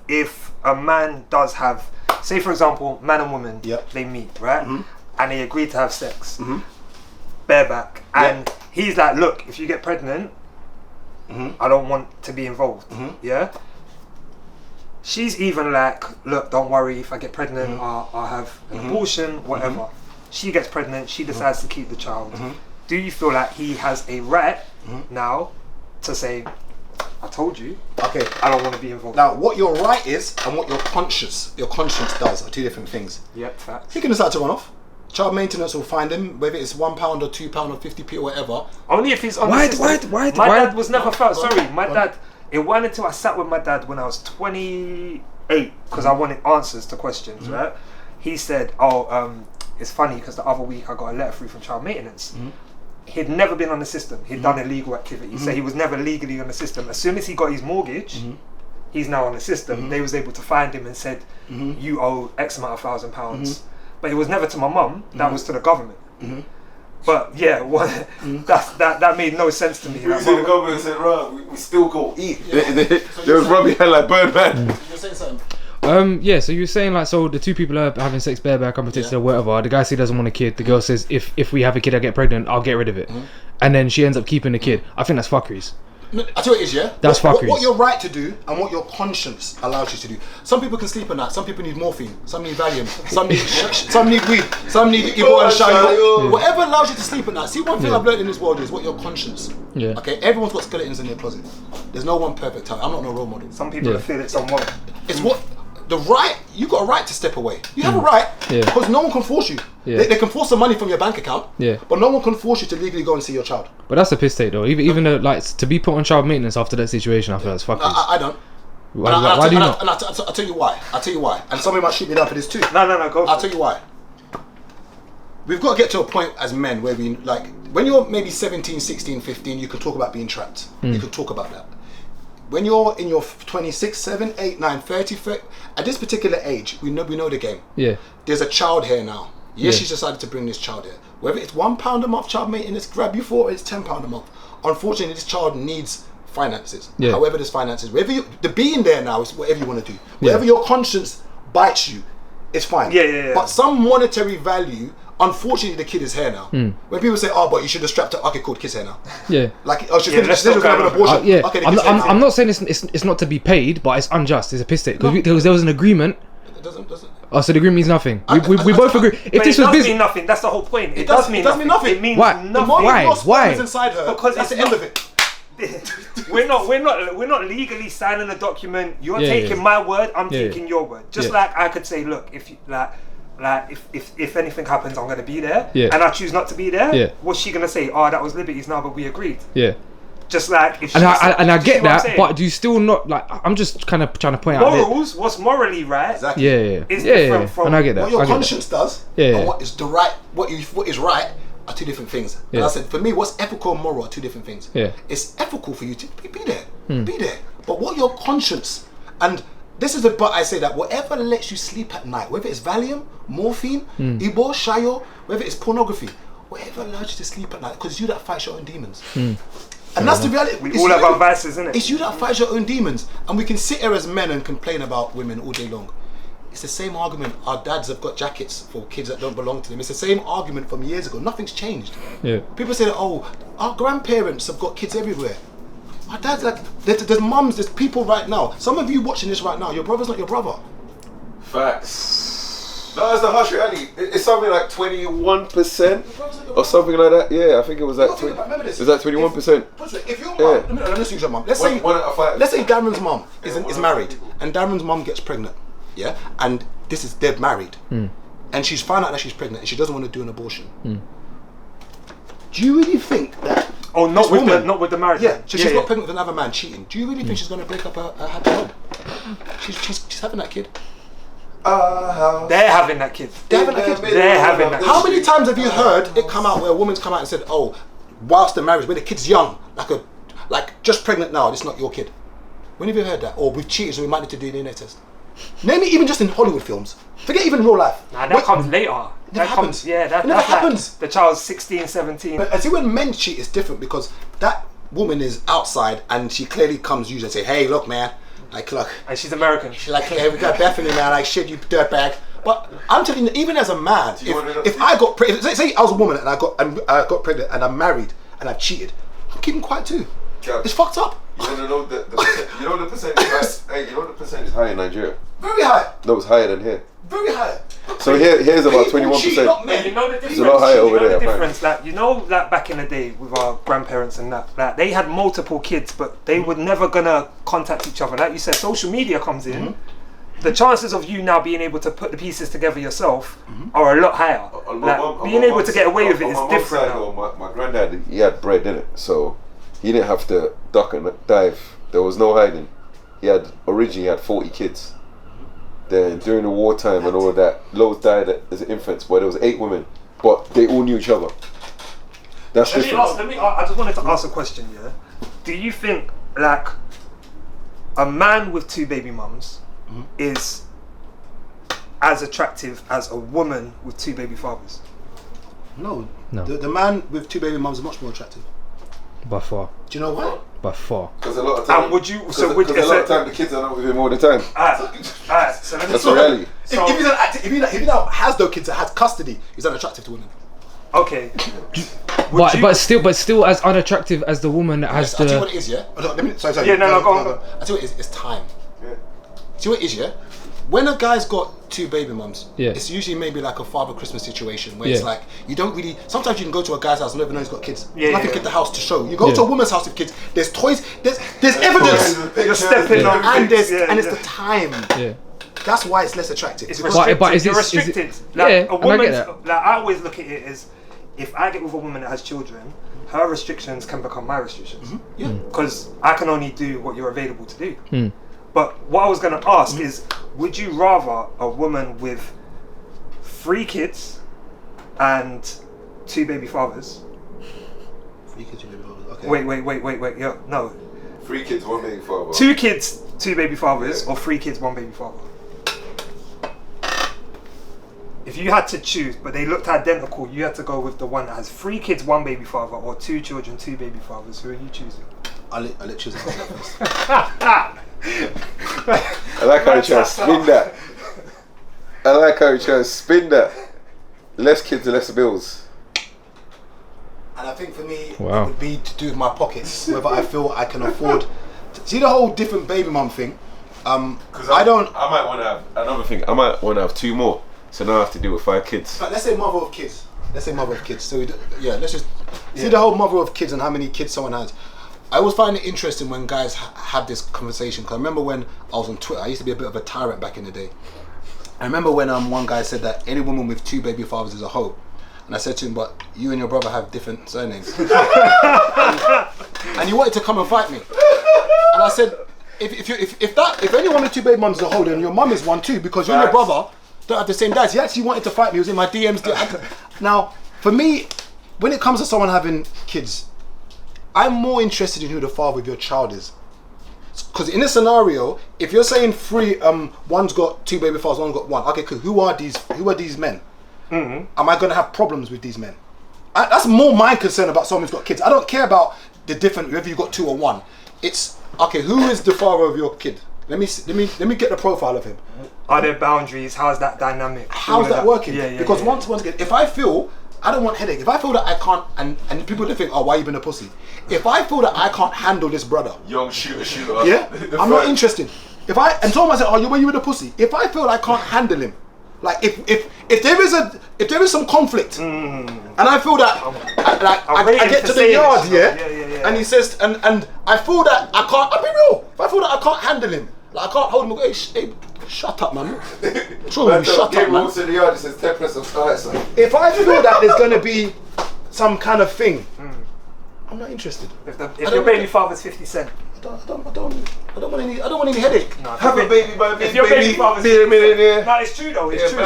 a man does have, say for example, man and woman, they meet, right, and they agree to have sex, bareback, and he's like, look, if you get pregnant, I don't want to be involved. Yeah. She's even like, look, don't worry, if I get pregnant, I'll have an abortion, whatever. She gets pregnant, she decides to keep the child. Do you feel like he has a right now to say, I told you, okay, I don't want to be involved? Now, what your right is and what your conscience does are two different things. Yep, facts. He can decide to run off. Child maintenance will find him, whether it's £1 or £2 or 50p or whatever. Only if he's on the system. My dad was never first. Sorry, my dad. It wasn't until I sat with my dad when I was 28 because I wanted answers to questions. Right? He said, it's funny because the other week I got a letter through from child maintenance. He'd never been on the system. He'd done illegal activity. So he was never legally on the system. As soon as he got his mortgage, he's now on the system. They was able to find him and said, you owe X amount of £1,000. But it was never to my mum. That was to the government. But yeah, that made no sense to me. We was in the government and said, right, we still go eat. There was rubbing hand like Birdman. You're saying something? So you were saying like, so the two people are having sex bareback, unprotected or whatever. The guy says he doesn't want a kid. The girl says, if we have a kid, I get pregnant, I'll get rid of it. And then she ends up keeping the kid. I think that's fuckeries. No, I tell you what it is, yeah? That's fuckeries. What you're right to do and what your conscience allows you to do. Some people can sleep at night. Some people need morphine. Some need Valium. Some need weed. Some need Ibo and Shayo. Whatever allows you to sleep at night. See, one thing I've learned in this world is what your conscience. Okay, everyone's got skeletons in their closet. There's no one perfect. I'm not no role model. Some people feel it's on one. It's what the right. You got a right to step away. You have a right because no one can force you. They can force the money from your bank account. But no one can force you to legally go and see your child. But that's a piss take though. Even though like to be put on child maintenance after that situation, I feel that's fucking. I don't. Why do you not? And I'll tell you why. And somebody might shoot me down for this too. No, go. I'll tell you why. We've got to get to a point as men where we like when you're maybe 17, 16, 15, you can talk about being trapped. You can talk about that. When you're in your 26, 7, 8, 9, 30, at this particular age, we know the game. There's a child here now. She's decided to bring this child here. Whether it's £1 a month child maintenance, grab you for, or it's £10 a month. Unfortunately, this child needs finances. However, there's finances. The being there now is whatever you want to do. Whatever your conscience bites you, it's fine. But some monetary value. Unfortunately, the kid is here now. When people say, "Oh, but you should have strapped up," okay, cool, kid's here now. Like, she said she was gonna have an abortion. Okay, I'm not saying it's not to be paid, but it's unjust. It's a piss take because there was an agreement. It doesn't. Oh, so the agreement means nothing. We both agree. If this was business, mean nothing. That's the whole point. It does mean nothing. It means nothing. Why? Inside her. Because that's the end of it. We're not legally signing a document. You're taking my word. I'm taking your word. Just like I could say, look, if you if anything happens, I'm gonna be there, and I choose not to be there. What's she gonna say? Oh, that was Liberty's now, but we agreed. Just like if I get that, but do you still not like? I'm just kind of trying to point out morals. What's morally right? Exactly. Is different from and I get that. What your conscience does, and what is the right, what is right, are two different things. And I said, for me, what's ethical and moral are two different things. It's ethical for you to be there, be there. But what your conscience and this is but I say that whatever lets you sleep at night, whether it's Valium, morphine, Ibo, Shayo, whether it's pornography, whatever allows you to sleep at night, because it's you that fights your own demons. And that's the reality. We all have our vices, innit? It's you that fights your own demons. And we can sit here as men and complain about women all day long. It's the same argument. Our dads have got jackets for kids that don't belong to them. It's the same argument from years ago. Nothing's changed. Yeah. People say that, oh, our grandparents have got kids everywhere. Our dads, like, there's mums, there's people right now. Some of you watching this right now, your brother's not your brother. Facts. No, that's the harsh reality. It's something like 21% or something like that. Yeah, I think it was like 20. Is that 21%? If your mum, let's use your mum. Let's say Darren's mum is married and Darren's mum gets pregnant. Yeah, and they're married, and she's found out that she's pregnant and she doesn't want to do an abortion. Do you really think that? Oh, not with the marriage. Yeah, so she's got pregnant with another man cheating. Do you really think she's going to break up her happy home? She's having that kid. They're having that kid. They're having that kid. How many times have you heard it come out where a woman's come out and said, "Oh, whilst the marriage, when the kid's young, like just pregnant now, it's not your kid." When have you heard that? Or we've cheated, so we might need to do a DNA test. Name it even just in Hollywood films. Forget even real life. Nah, that comes later. That happens. That never happens. Like the child's 16, 17. But I see when men cheat, it's different because that woman is outside and she clearly comes usually and say, "Hey, look, man, like, look." And she's American. She's like, "Hey, we got Bethany, man, like, shit, you dirtbag." But I'm telling you, even as a man, if I got pregnant, say I was a woman and I got pregnant and I'm married and I've cheated, I'm keeping quiet too. Yeah. It's fucked up. You want to know the percentage? Hey, you know the percentage is high in Nigeria. Very high. No, it's higher than here. Very high. So here's about 21%. You know the difference. It's a lot higher over there. Difference, like back in the day with our grandparents and that they had multiple kids, but they were never gonna contact each other. Like you said, social media comes in. The chances of you now being able to put the pieces together yourself are a lot higher. Being able to get away with it is different now. My granddad, he had bread in it, so he didn't have to duck and dive. There was no hiding. Originally had 40 kids. Then during the wartime and all of that, loads died as infants, but there was 8 women, but they all knew each other. That's different. I just wanted to ask a question, yeah? Do you think, like, a man with 2 baby mums is as attractive as a woman with 2 baby fathers? No. The man with 2 baby mums is much more attractive. By far. Do you know why? By far. Because a lot of time. Because a lot of time the kids are not with him all the time. Alright. So that's the reality. If he now has no kids and has custody, he's unattractive to women. Okay. But still as unattractive as the woman that has the. I'll tell you what it is, yeah. Sorry. Yeah, no, go on. I tell you what it is. It's time. Yeah. See what it is, yeah. When a guy's got 2 baby mums, yeah, it's usually maybe like a Father Christmas situation where it's like you don't really. Sometimes you can go to a guy's house and never know he's got kids. There's nothing at the house to show. You go to a woman's house with kids. There's toys. There's evidence. You're stepping on, and it's the time. Yeah. That's why it's less attractive. It's restricted. But you're restricted. A woman's. I always look at it as if I get with a woman that has children, her restrictions can become my restrictions. Yeah. Because I can only do what you're available to do. But what I was going to ask is, would you rather a woman with 3 kids and 2 baby fathers? 3 kids, 2 baby fathers. Okay. Wait. Yeah, no. 3 kids, 1 baby father. 2 kids, 2 baby fathers, or 3 kids, 1 baby father? If you had to choose, but they looked identical, you had to go with the one that has 3 kids, 1 baby father, or 2 children, 2 baby fathers. Who are you choosing? I'll let choose it. I like how you try to spin that. Less kids, less bills. And I think for me, it would be to do with my pockets, whether I feel I can afford. See the whole different baby mum thing. Because I might want to have another thing. I might want to have 2 more, so now I have to deal with 5 kids. But let's say mother of kids. So let's just see the whole mother of kids and how many kids someone has. I always find it interesting when guys have this conversation, because I remember when I was on Twitter, I used to be a bit of a tyrant back in the day. I remember when one guy said that any woman with 2 baby fathers is a hoe. And I said to him, but you and your brother have different surnames. and he wanted to come and fight me. And I said, if any woman with 2 baby mums is a hoe, then your mum is one too, because you and your brother don't have the same dads. He actually wanted to fight me. He was in my DMs. Now, for me, when it comes to someone having kids, I'm more interested in who the father of your child is. Because in a scenario, if you're saying 3, one's got 2 baby fathers, one's got 1. Okay, cool. Who are these men? Am I going to have problems with these men? That's more my concern about someone who's got kids. I don't care about they're different whether you got 2 or 1. It's okay. Who is the father of your kid? Let me get the profile of him. Are there boundaries? How's that dynamic? How's that working? Because once again, if I feel I don't want headache. If I feel that I can't, and people don't think, oh, why you been a pussy? If I feel that I can't handle this brother, young shooter, yeah, I'm not interested. If I and someone said, oh, you been a pussy? If I feel I can't handle him, like if there is some conflict, and I feel that I get to the yard, and he says, and I feel that I can't. I'll be real. If I feel that I can't handle him, like I can't hold him. Hey, shut up, man. Shut up, man. To the yard, it says 10% of starts. If I feel that there's gonna be some kind of thing, I'm not interested. If your baby father's 50 Cent. I don't want any headache. No, have a baby by me. If your baby father's be a millionaire. No, it's true though. It's true.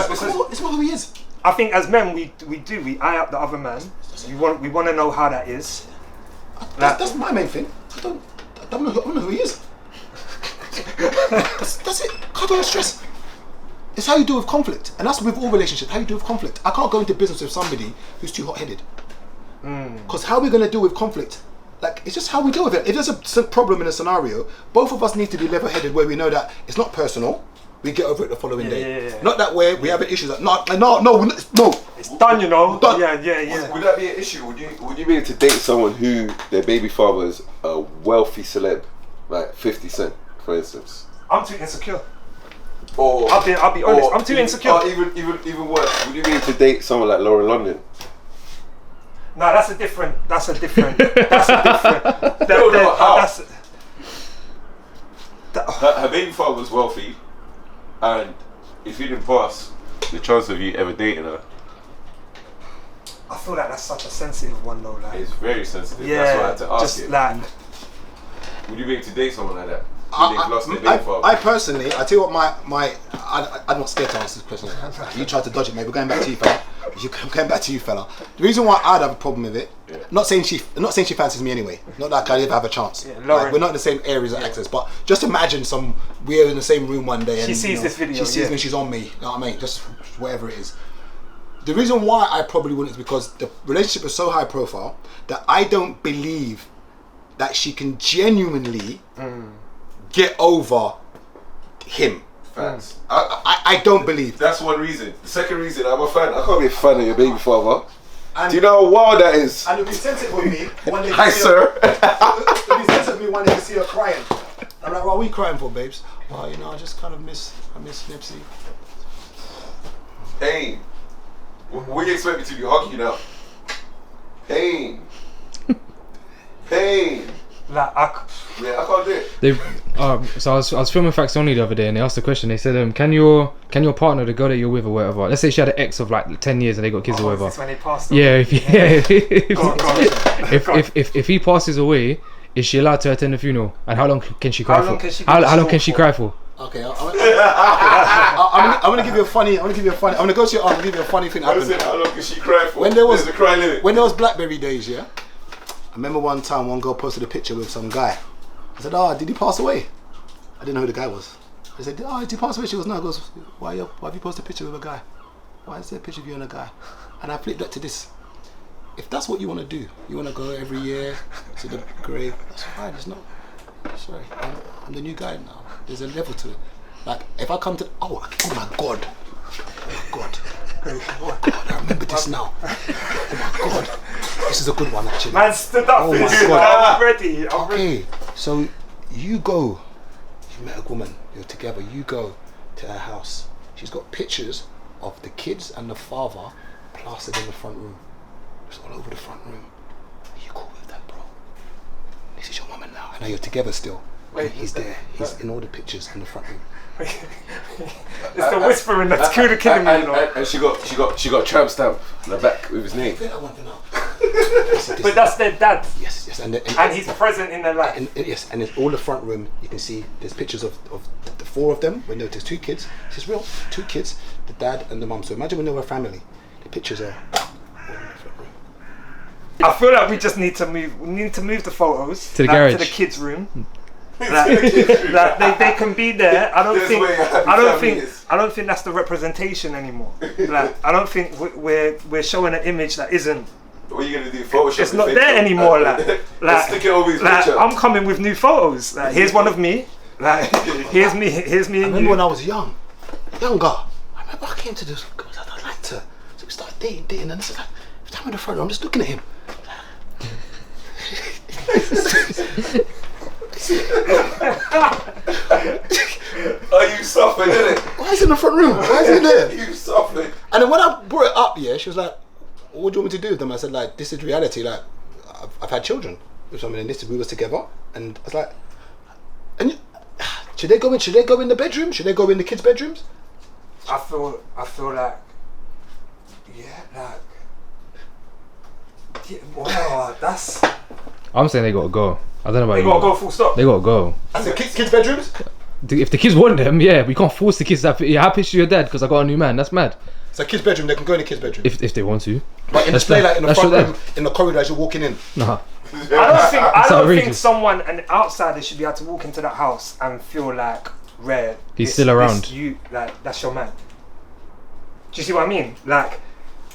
It's not who he is. I think as men we eye up the other man. We want to know how that is. That's my main thing. I don't know who he is. That's it. Can't go stress. It's how you deal with conflict, and that's with all relationships. How you deal with conflict. I can't go into business with somebody who's too hot-headed. Because how are we going to deal with conflict? Like, it's just how we deal with it. If there's a problem in a scenario, both of us need to be level-headed, where we know that it's not personal. We get over it the following day. Yeah. Not that way we have an issue. No. It's done, you know. Done. Yeah. Would that be an issue? Would you be able to date someone who their baby father is a wealthy celeb, like 50 Cent, for instance? I'm too insecure. Or I'll be honest. I'm too insecure. Or even worse. Would you be able to date someone like Lauren London? No, that's a different. Her baby father was wealthy, and if you didn't pass the chance of you ever dating her, I feel like that's such a sensitive one though. Like, it's very sensitive. Yeah, that's why I had to ask just you. like, would you be able to date someone like that? Lost their baby father? I personally, I tell you what, I'm not scared to answer this question. You tried to dodge it, mate. We're going back to you, fella. The reason why I'd have a problem with it, not saying she fancies me anyway. Not that I ever have a chance. Like, we're not in the same areas of access, but just imagine we're in the same room one day and she sees this video. She sees me, she's on me. You know what I mean? Just whatever it is. The reason why I probably wouldn't is because the relationship is so high profile that I don't believe that she can genuinely get over him. Facts. I don't believe. That's one reason. The second reason, I'm a fan. I can't be a fan of your baby father. And do you know how wild that is? And it'll be sensitive with me when they Hi, sir. It'll be sensitive with me when they see her crying. I'm like, what are we crying for, babes? Well, you know, I just kind of miss Nipsey. Hey, what do you expect me to do? Hug you now? Hey. Like, I can't do it. So I was filming Facts Only the other day, and they asked the question. They said, "Can your partner, the girl that you're with or whatever, let's say she had an ex of like 10 years and they got kids or whatever." Is this when they passed If he passes away, is she allowed to attend the funeral? And how long can she cry for? How long can she cry for? Okay, I'm gonna give you a funny. I'm gonna go to your aunt and give you a funny thing happened. How long can she cry for? When there was the cry limit. When there was BlackBerry days, yeah. I remember one time one girl posted a picture with some guy. I said, "Oh, did he pass away?" I didn't know who the guy was. I said, "Oh, did he pass away?" She goes, "No." I goes, why have you posted a picture with a guy? Why is there a picture of you and a guy? And I flipped that to this. If that's what you want to do, you want to go every year to the grave, that's fine. It's not. Sorry, I'm the new guy now. There's a level to it. Like, if I come to, oh my God, I remember this now. Oh my God, this is a good one actually. Man stood up. Oh my God. I'm ready. Okay, so you go. You met a woman. You're together. You go to her house. She's got pictures of the kids and the father plastered in the front room. It's all over the front room. Are you cool with that, bro? This is your woman now. I know you're together still. Wait, he's there. He's in all the pictures in the front room. It's the whispering that's killing me, you know. And she got a tramp stamp on the back with his name. But that's their dad. Yes, and he's present in their life. Yes, and in all the front room, you can see there's pictures of the 4 of them. When there's 2 kids, this is real. 2 kids, the dad and the mum. So imagine when they were a family. The pictures are all in the front room. I feel like we just need to move. We need to move the photos to the garage, to the kids' room. They can be there. I don't think that's the representation anymore. Like, I don't think we're showing an image that isn't What are you gonna do? Photoshop? It's not there anymore. Like stick it over his like picture. I'm coming with new photos. Like here's one of me. Like here's me I and remember you. when I was younger. I remember I came to this girl, I'd like to. So we started dating, and this is like, every time I'm in the front row, I'm just looking at him. Oh, you suffered, innit? Why is he in the front room? Why is he there? You suffered. And then when I brought it up, she was like, what do you want me to do with them? I said, like, this is reality. Like, I've had children with someone, and we was together, and I was like, should they go in the bedroom? Should they go in the kids' bedrooms? I feel like, wow, that's. I'm saying they gotta go. I don't know about They you. gotta go full stop. They gotta go. And the kids' bedrooms? If the kids want them, yeah, we can't force the kids to have, yeah, happy to your dad because I got a new man. That's mad. So kids' bedroom, they can go in the kids' bedroom. If they want to. But in display, like in the front room, in the corridor as you're walking in. Nah. I don't think outrageous. an outsider should be able to walk into that house and feel like, rare. He's still around. That's your man. Do you see what I mean? Like,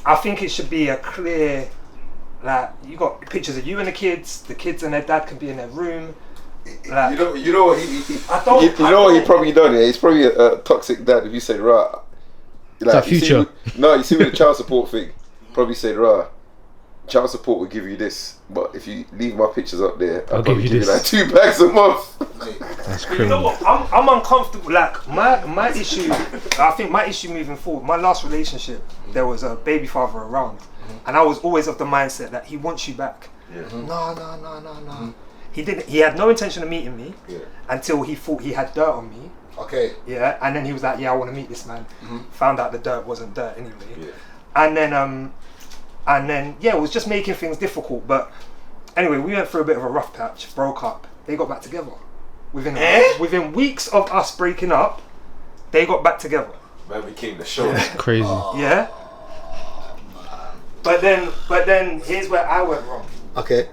I think it should be a clear, like, you got pictures of you and the kids and their dad can be in their room. Like, You know what he probably done. Yeah, he's probably a toxic dad. If you say right, Like, future. You see with the child support thing, probably said right. Child support will give you this, but if you leave my pictures up there, I'll probably give you like 2 bags a month. That's you know crazy. what? I'm uncomfortable. Like my issue, I think my issue moving forward. My last relationship, there was a baby father around, and I was always of the mindset that he wants you back. Yeah. No. He didn't. He had no intention of meeting me until he thought he had dirt on me. Okay. Yeah, and then he was like, "Yeah, I want to meet this man." Found out the dirt wasn't dirt anyway. Yeah. And then it was just making things difficult. But anyway, we went through a bit of a rough patch. Broke up. They got back together. Within weeks of us breaking up, they got back together. Man became the show. That's crazy. Yeah. But then here's where I went wrong. Okay.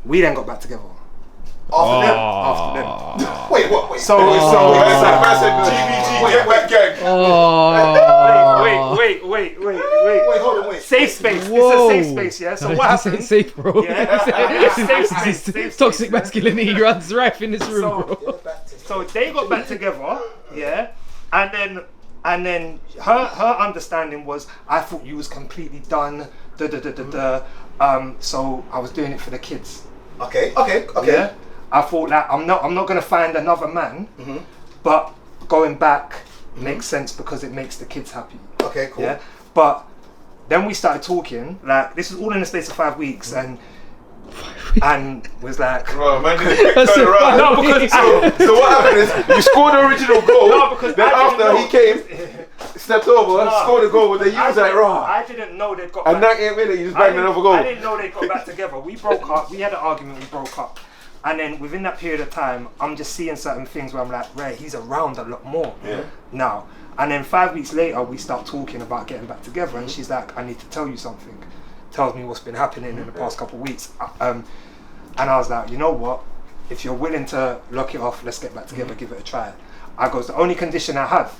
We then got back together. After them. Wait, what? So GBG, get back gang. wait, hold on, wait. Safe space. Whoa. It's a safe space, yeah. So what This ain't happened? safe, bro. Yeah. Safe space. Toxic masculinity runs rife in this room, So- bro. So they got back together, yeah, and then her understanding was I thought you was completely done. So I was doing it for the kids. Okay. Yeah, I thought that I'm not gonna find another man, but going back makes sense because it makes the kids happy. Okay, cool. Yeah, but then we started talking. Like this was all in the space of 5 weeks, and was like, Bro, man didn't turn around. no, because So what happened is you scored the original goal. No, because then I didn't after know. he came, stepped over, scored a goal, but then you was like raw. I didn't know they'd got And back. 98 minutes, you just banged another goal. I didn't know they got back together. We broke up. We had an argument. We broke up. And then within that period of time, I'm just seeing certain things where I'm like, right, he's around a lot more now. And then 5 weeks later, we start talking about getting back together. And she's like, I need to tell you something. Tells me what's been happening in the past couple of weeks. And I was like, you know what? If you're willing to lock it off, let's get back together, give it a try. I goes, the only condition I have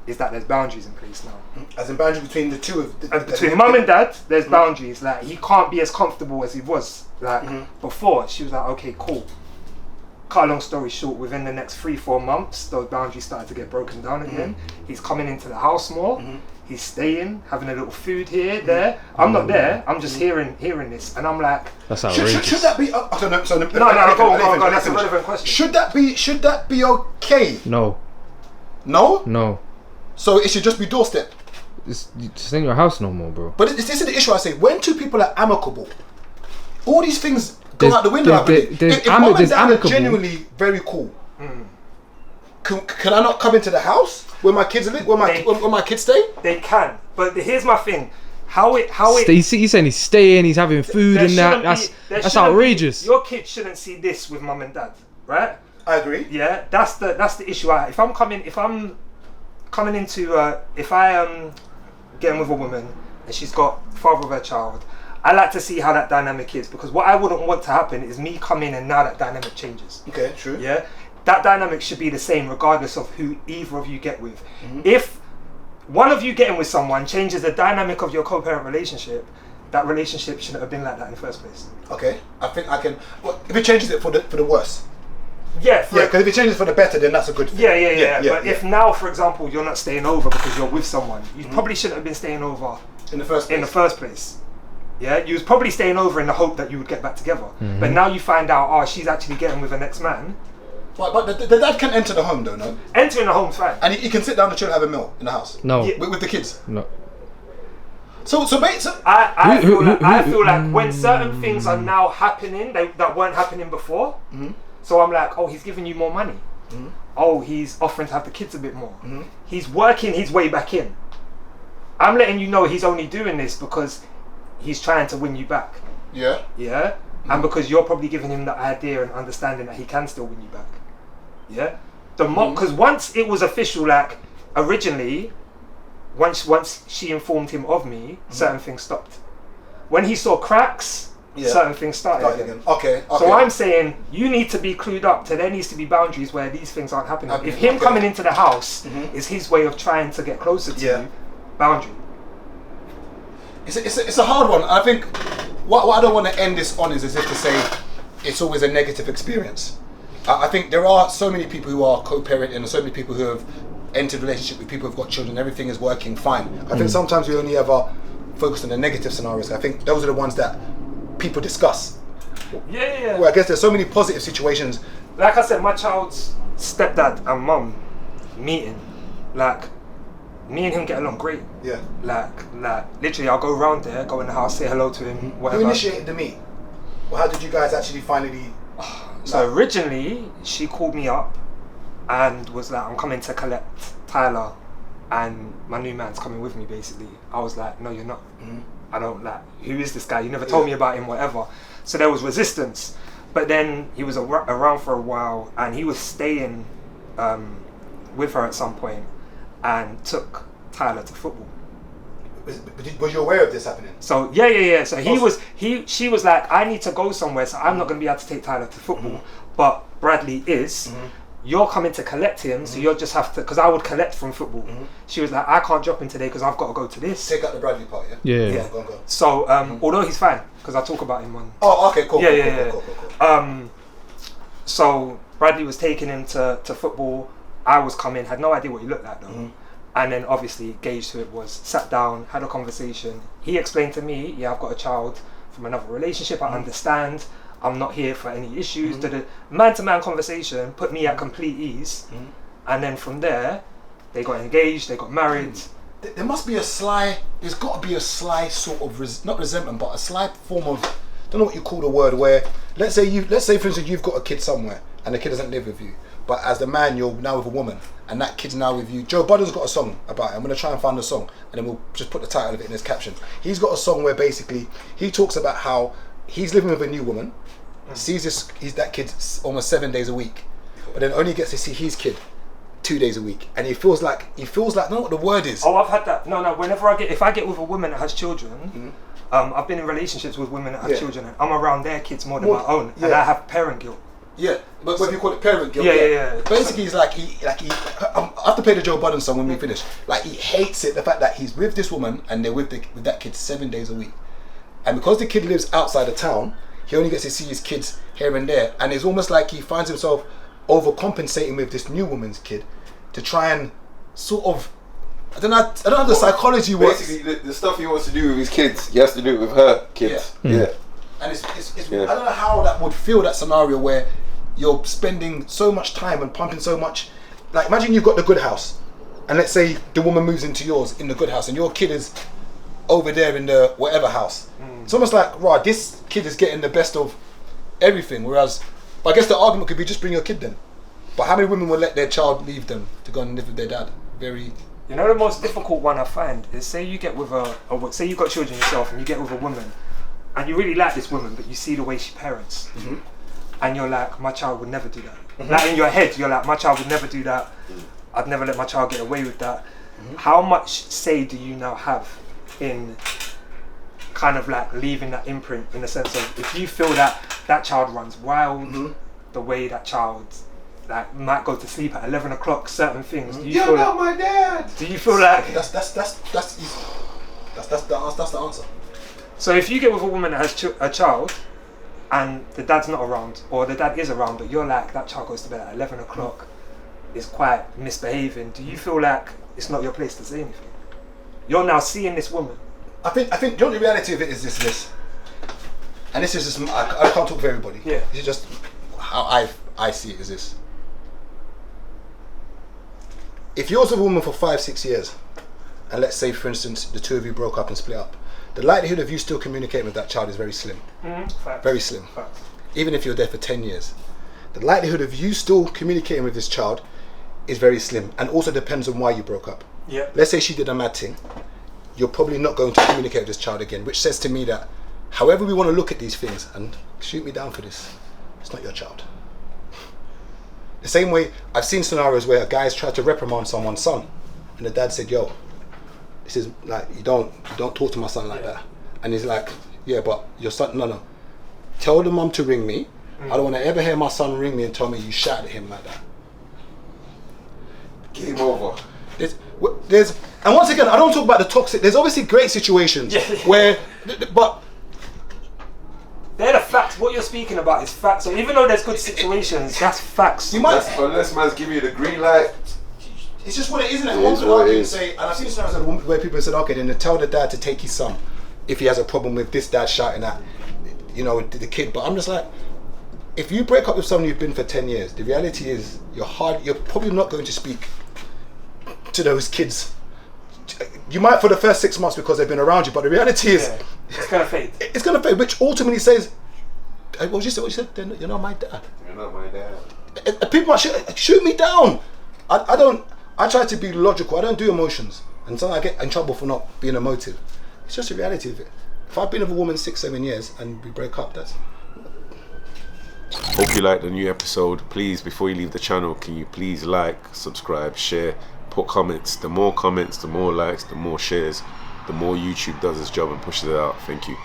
is that there's boundaries in place now. As in boundary between the two of between mum and dad, there's boundaries. Like he can't be as comfortable as he was before. She was like, okay, cool. Cut a long story short, within the next 3-4 months, those boundaries started to get broken down again. He's coming into the house more. He's staying, having a little food here, there. I'm not there. I'm just hearing this, and I'm like, That's outrageous. should that be? I don't know. So no, go on. That's a relevant question. Should that be okay? No. No. So it should just be doorstep. It's in your house no more, bro. But this is the issue. I say when two people are amicable, all these things go out the window. I believe. If mum and dad are genuinely very cool, can I not come into the house where my kids live? Where my kids stay? They can, but here's my thing. How it He's saying he's staying, he's having food and that. That's outrageous. Your kids shouldn't see this with mum and dad, right? I agree. Yeah, that's the issue. If I am getting with a woman and she's got father of her child, I like to see how that dynamic is, because what I wouldn't want to happen is me come in and now that dynamic changes. Okay, true. Yeah, that dynamic should be the same regardless of who either of you get with. If one of you getting with someone changes the dynamic of your co-parent relationship, that relationship shouldn't have been like that in the first place. Okay, I think I can. Well, if it changes it for the worse. Yeah, because if it changes for the better, then that's a good thing. Yeah. But if now, for example, you're not staying over because you're with someone, you probably shouldn't have been staying over in the first place. Yeah, you was probably staying over in the hope that you would get back together. But now you find out, oh, she's actually getting with an next man. Right, but the dad can enter the home, though, no? Entering the home's fine. And he can sit down and chill, have a meal in the house. No. With the kids. No. I feel like when certain things are now happening that weren't happening before, so I'm like, oh, he's giving you more money. Oh, he's offering to have the kids a bit more. He's working his way back in. I'm letting you know he's only doing this because he's trying to win you back. Yeah. And because you're probably giving him the idea and understanding that he can still win you back. Yeah. Because once it was official, like originally, once she informed him of me, certain things stopped. When he saw cracks, certain things started again. Okay. So I'm saying you need to be clued up to there needs to be boundaries where these things aren't happening. If him coming into the house is his way of trying to get closer to you, boundary. It's a hard one. I think what I don't want to end this on is as if to say it's always a negative experience. I think there are so many people who are co-parenting and so many people who have entered relationship with people who've got children, everything is working fine. I think sometimes we only ever focus on the negative scenarios. I think those are the ones that people discuss. Yeah. Well, I guess there's so many positive situations. Like I said, my child's stepdad and mum meeting, like me and him get along great. Yeah. Like literally I'll go around there, go in the house, say hello to him, whatever. Who initiated the meet? Well, how did you guys actually finally... So originally, she called me up and was like, I'm coming to collect Tyler and my new man's coming with me, basically. I was like, no, you're not. I don't who is this guy? You never told me about him, whatever. So there was resistance. But then he was around for a while and he was staying with her at some point and took Tyler to football. Was you aware of this happening? So yeah. So she was like, I need to go somewhere, so I'm not going to be able to take Tyler to football. But Bradley is. You're coming to collect him, so you'll just have to, because I would collect from football. She was like, I can't drop him today because I've got to go to this. Take out the Bradley part, Yeah. Go. So although he's fine, because I talk about him on. Oh, okay, cool. Cool. So Bradley was taking him to football. I was coming, had no idea what he looked like though. And then obviously gauged who it was, sat down, had a conversation. He explained to me, I've got a child from another relationship, I understand, I'm not here for any issues. The man-to-man conversation put me at complete ease. And then from there, they got engaged, they got married. There must be there's got to be a sly sort of, not resentment, but a sly form of, I don't know what you call the word, where, let's say for instance you've got a kid somewhere and the kid doesn't live with you. But as the man, you're now with a woman, and that kid's now with you. Joe Budden's got a song about it. I'm going to try and find the song, and then we'll just put the title of it in his caption. He's got a song where basically he talks about how he's living with a new woman, sees that kid almost 7 days a week, but then only gets to see his kid 2 days a week, and he feels like I don't know what the word is. Oh, I've had that. No. If I get with a woman that has children, I've been in relationships with women that have children, and I'm around their kids more than my own, and I have parent guilt. Yeah, but what you call it, parent guilt. Yeah. Basically, it's like he. I have to play the Joe Budden song when we finish. Like he hates it, the fact that he's with this woman and they're with that kid 7 days a week, and because the kid lives outside of town, he only gets to see his kids here and there, and it's almost like he finds himself overcompensating with this new woman's kid to try and sort of. I don't know how the psychology works. Basically, the stuff he wants to do with his kids, he has to do it with her kids. Yeah. And it's I don't know how that would feel, that scenario where you're spending so much time and pumping so much. Like imagine you've got the good house, and let's say the woman moves into yours in the good house, and your kid is over there in the whatever house. It's almost like, right, this kid is getting the best of everything. Whereas, I guess the argument could be just bring your kid then. But how many women will let their child leave them to go and live with their dad? Very. You know, the most difficult one I find is, say you get with say you've got children yourself and you get with a woman, and you really like this woman, but you see the way she parents. And you're like, my child would never do that. Like in your head, you're like, my child would never do that. I'd never let my child get away with that. How much say do you now have in kind of like leaving that imprint, in the sense of, if you feel that that child runs wild, the way that child like might go to sleep at 11 o'clock, certain things. Do you feel not my dad. Do you feel like that's the answer. So if you get with a woman that has a child, and the dad's not around, or the dad is around, but you're like, that child goes to bed at 11 o'clock, is quite misbehaving, do you feel like it's not your place to say anything? You're now seeing this woman. I think the only reality of it is this. And this is just, I can't talk for everybody. Yeah. This is just how I see it is this. If you're with a woman for 5-6 years, and let's say, for instance, the two of you broke up and split up, the likelihood of you still communicating with that child is very slim. Facts. Very slim. Facts. Even if you're there for 10 years. The likelihood of you still communicating with this child is very slim, and also depends on why you broke up. Yeah. Let's say she did a mad thing, you're probably not going to communicate with this child again, which says to me that however we want to look at these things, and shoot me down for this, it's not your child. The same way, I've seen scenarios where a guy's tried to reprimand someone's son, and the dad said, yo, this is like, you don't talk to my son like that. And he's like, yeah, but your son, no. Tell the mum to ring me. I don't want to ever hear my son ring me and tell me you shouted at him like that. Game over. There's, and once again, I don't talk about the toxic. There's obviously great situations where, but they're the facts. What you're speaking about is facts. So even though there's good situations, that's facts. You might, unless man's giving you the green light. It's just what it is, isn't it? One could argue and say, and I've seen scenarios where people said, okay, then tell the dad to take his son if he has a problem with this dad shouting at, you know, the kid. But I'm just like, if you break up with someone you've been for 10 years, the reality is you're probably not going to speak to those kids. You might for the first 6 months because they've been around you, but the reality is it's gonna fade. It's gonna fade, which ultimately says, what you said, you're not my dad. You're not my dad. People might shoot me down. I try to be logical. I don't do emotions, and sometimes I get in trouble for not being emotive. It's just the reality of it. If I've been with a woman 6-7 years and we break up, that's. Hope you liked the new episode. Please, before you leave the channel, can you please like, subscribe, share, put comments. The more comments, the more likes, the more shares, the more YouTube does its job and pushes it out. Thank you.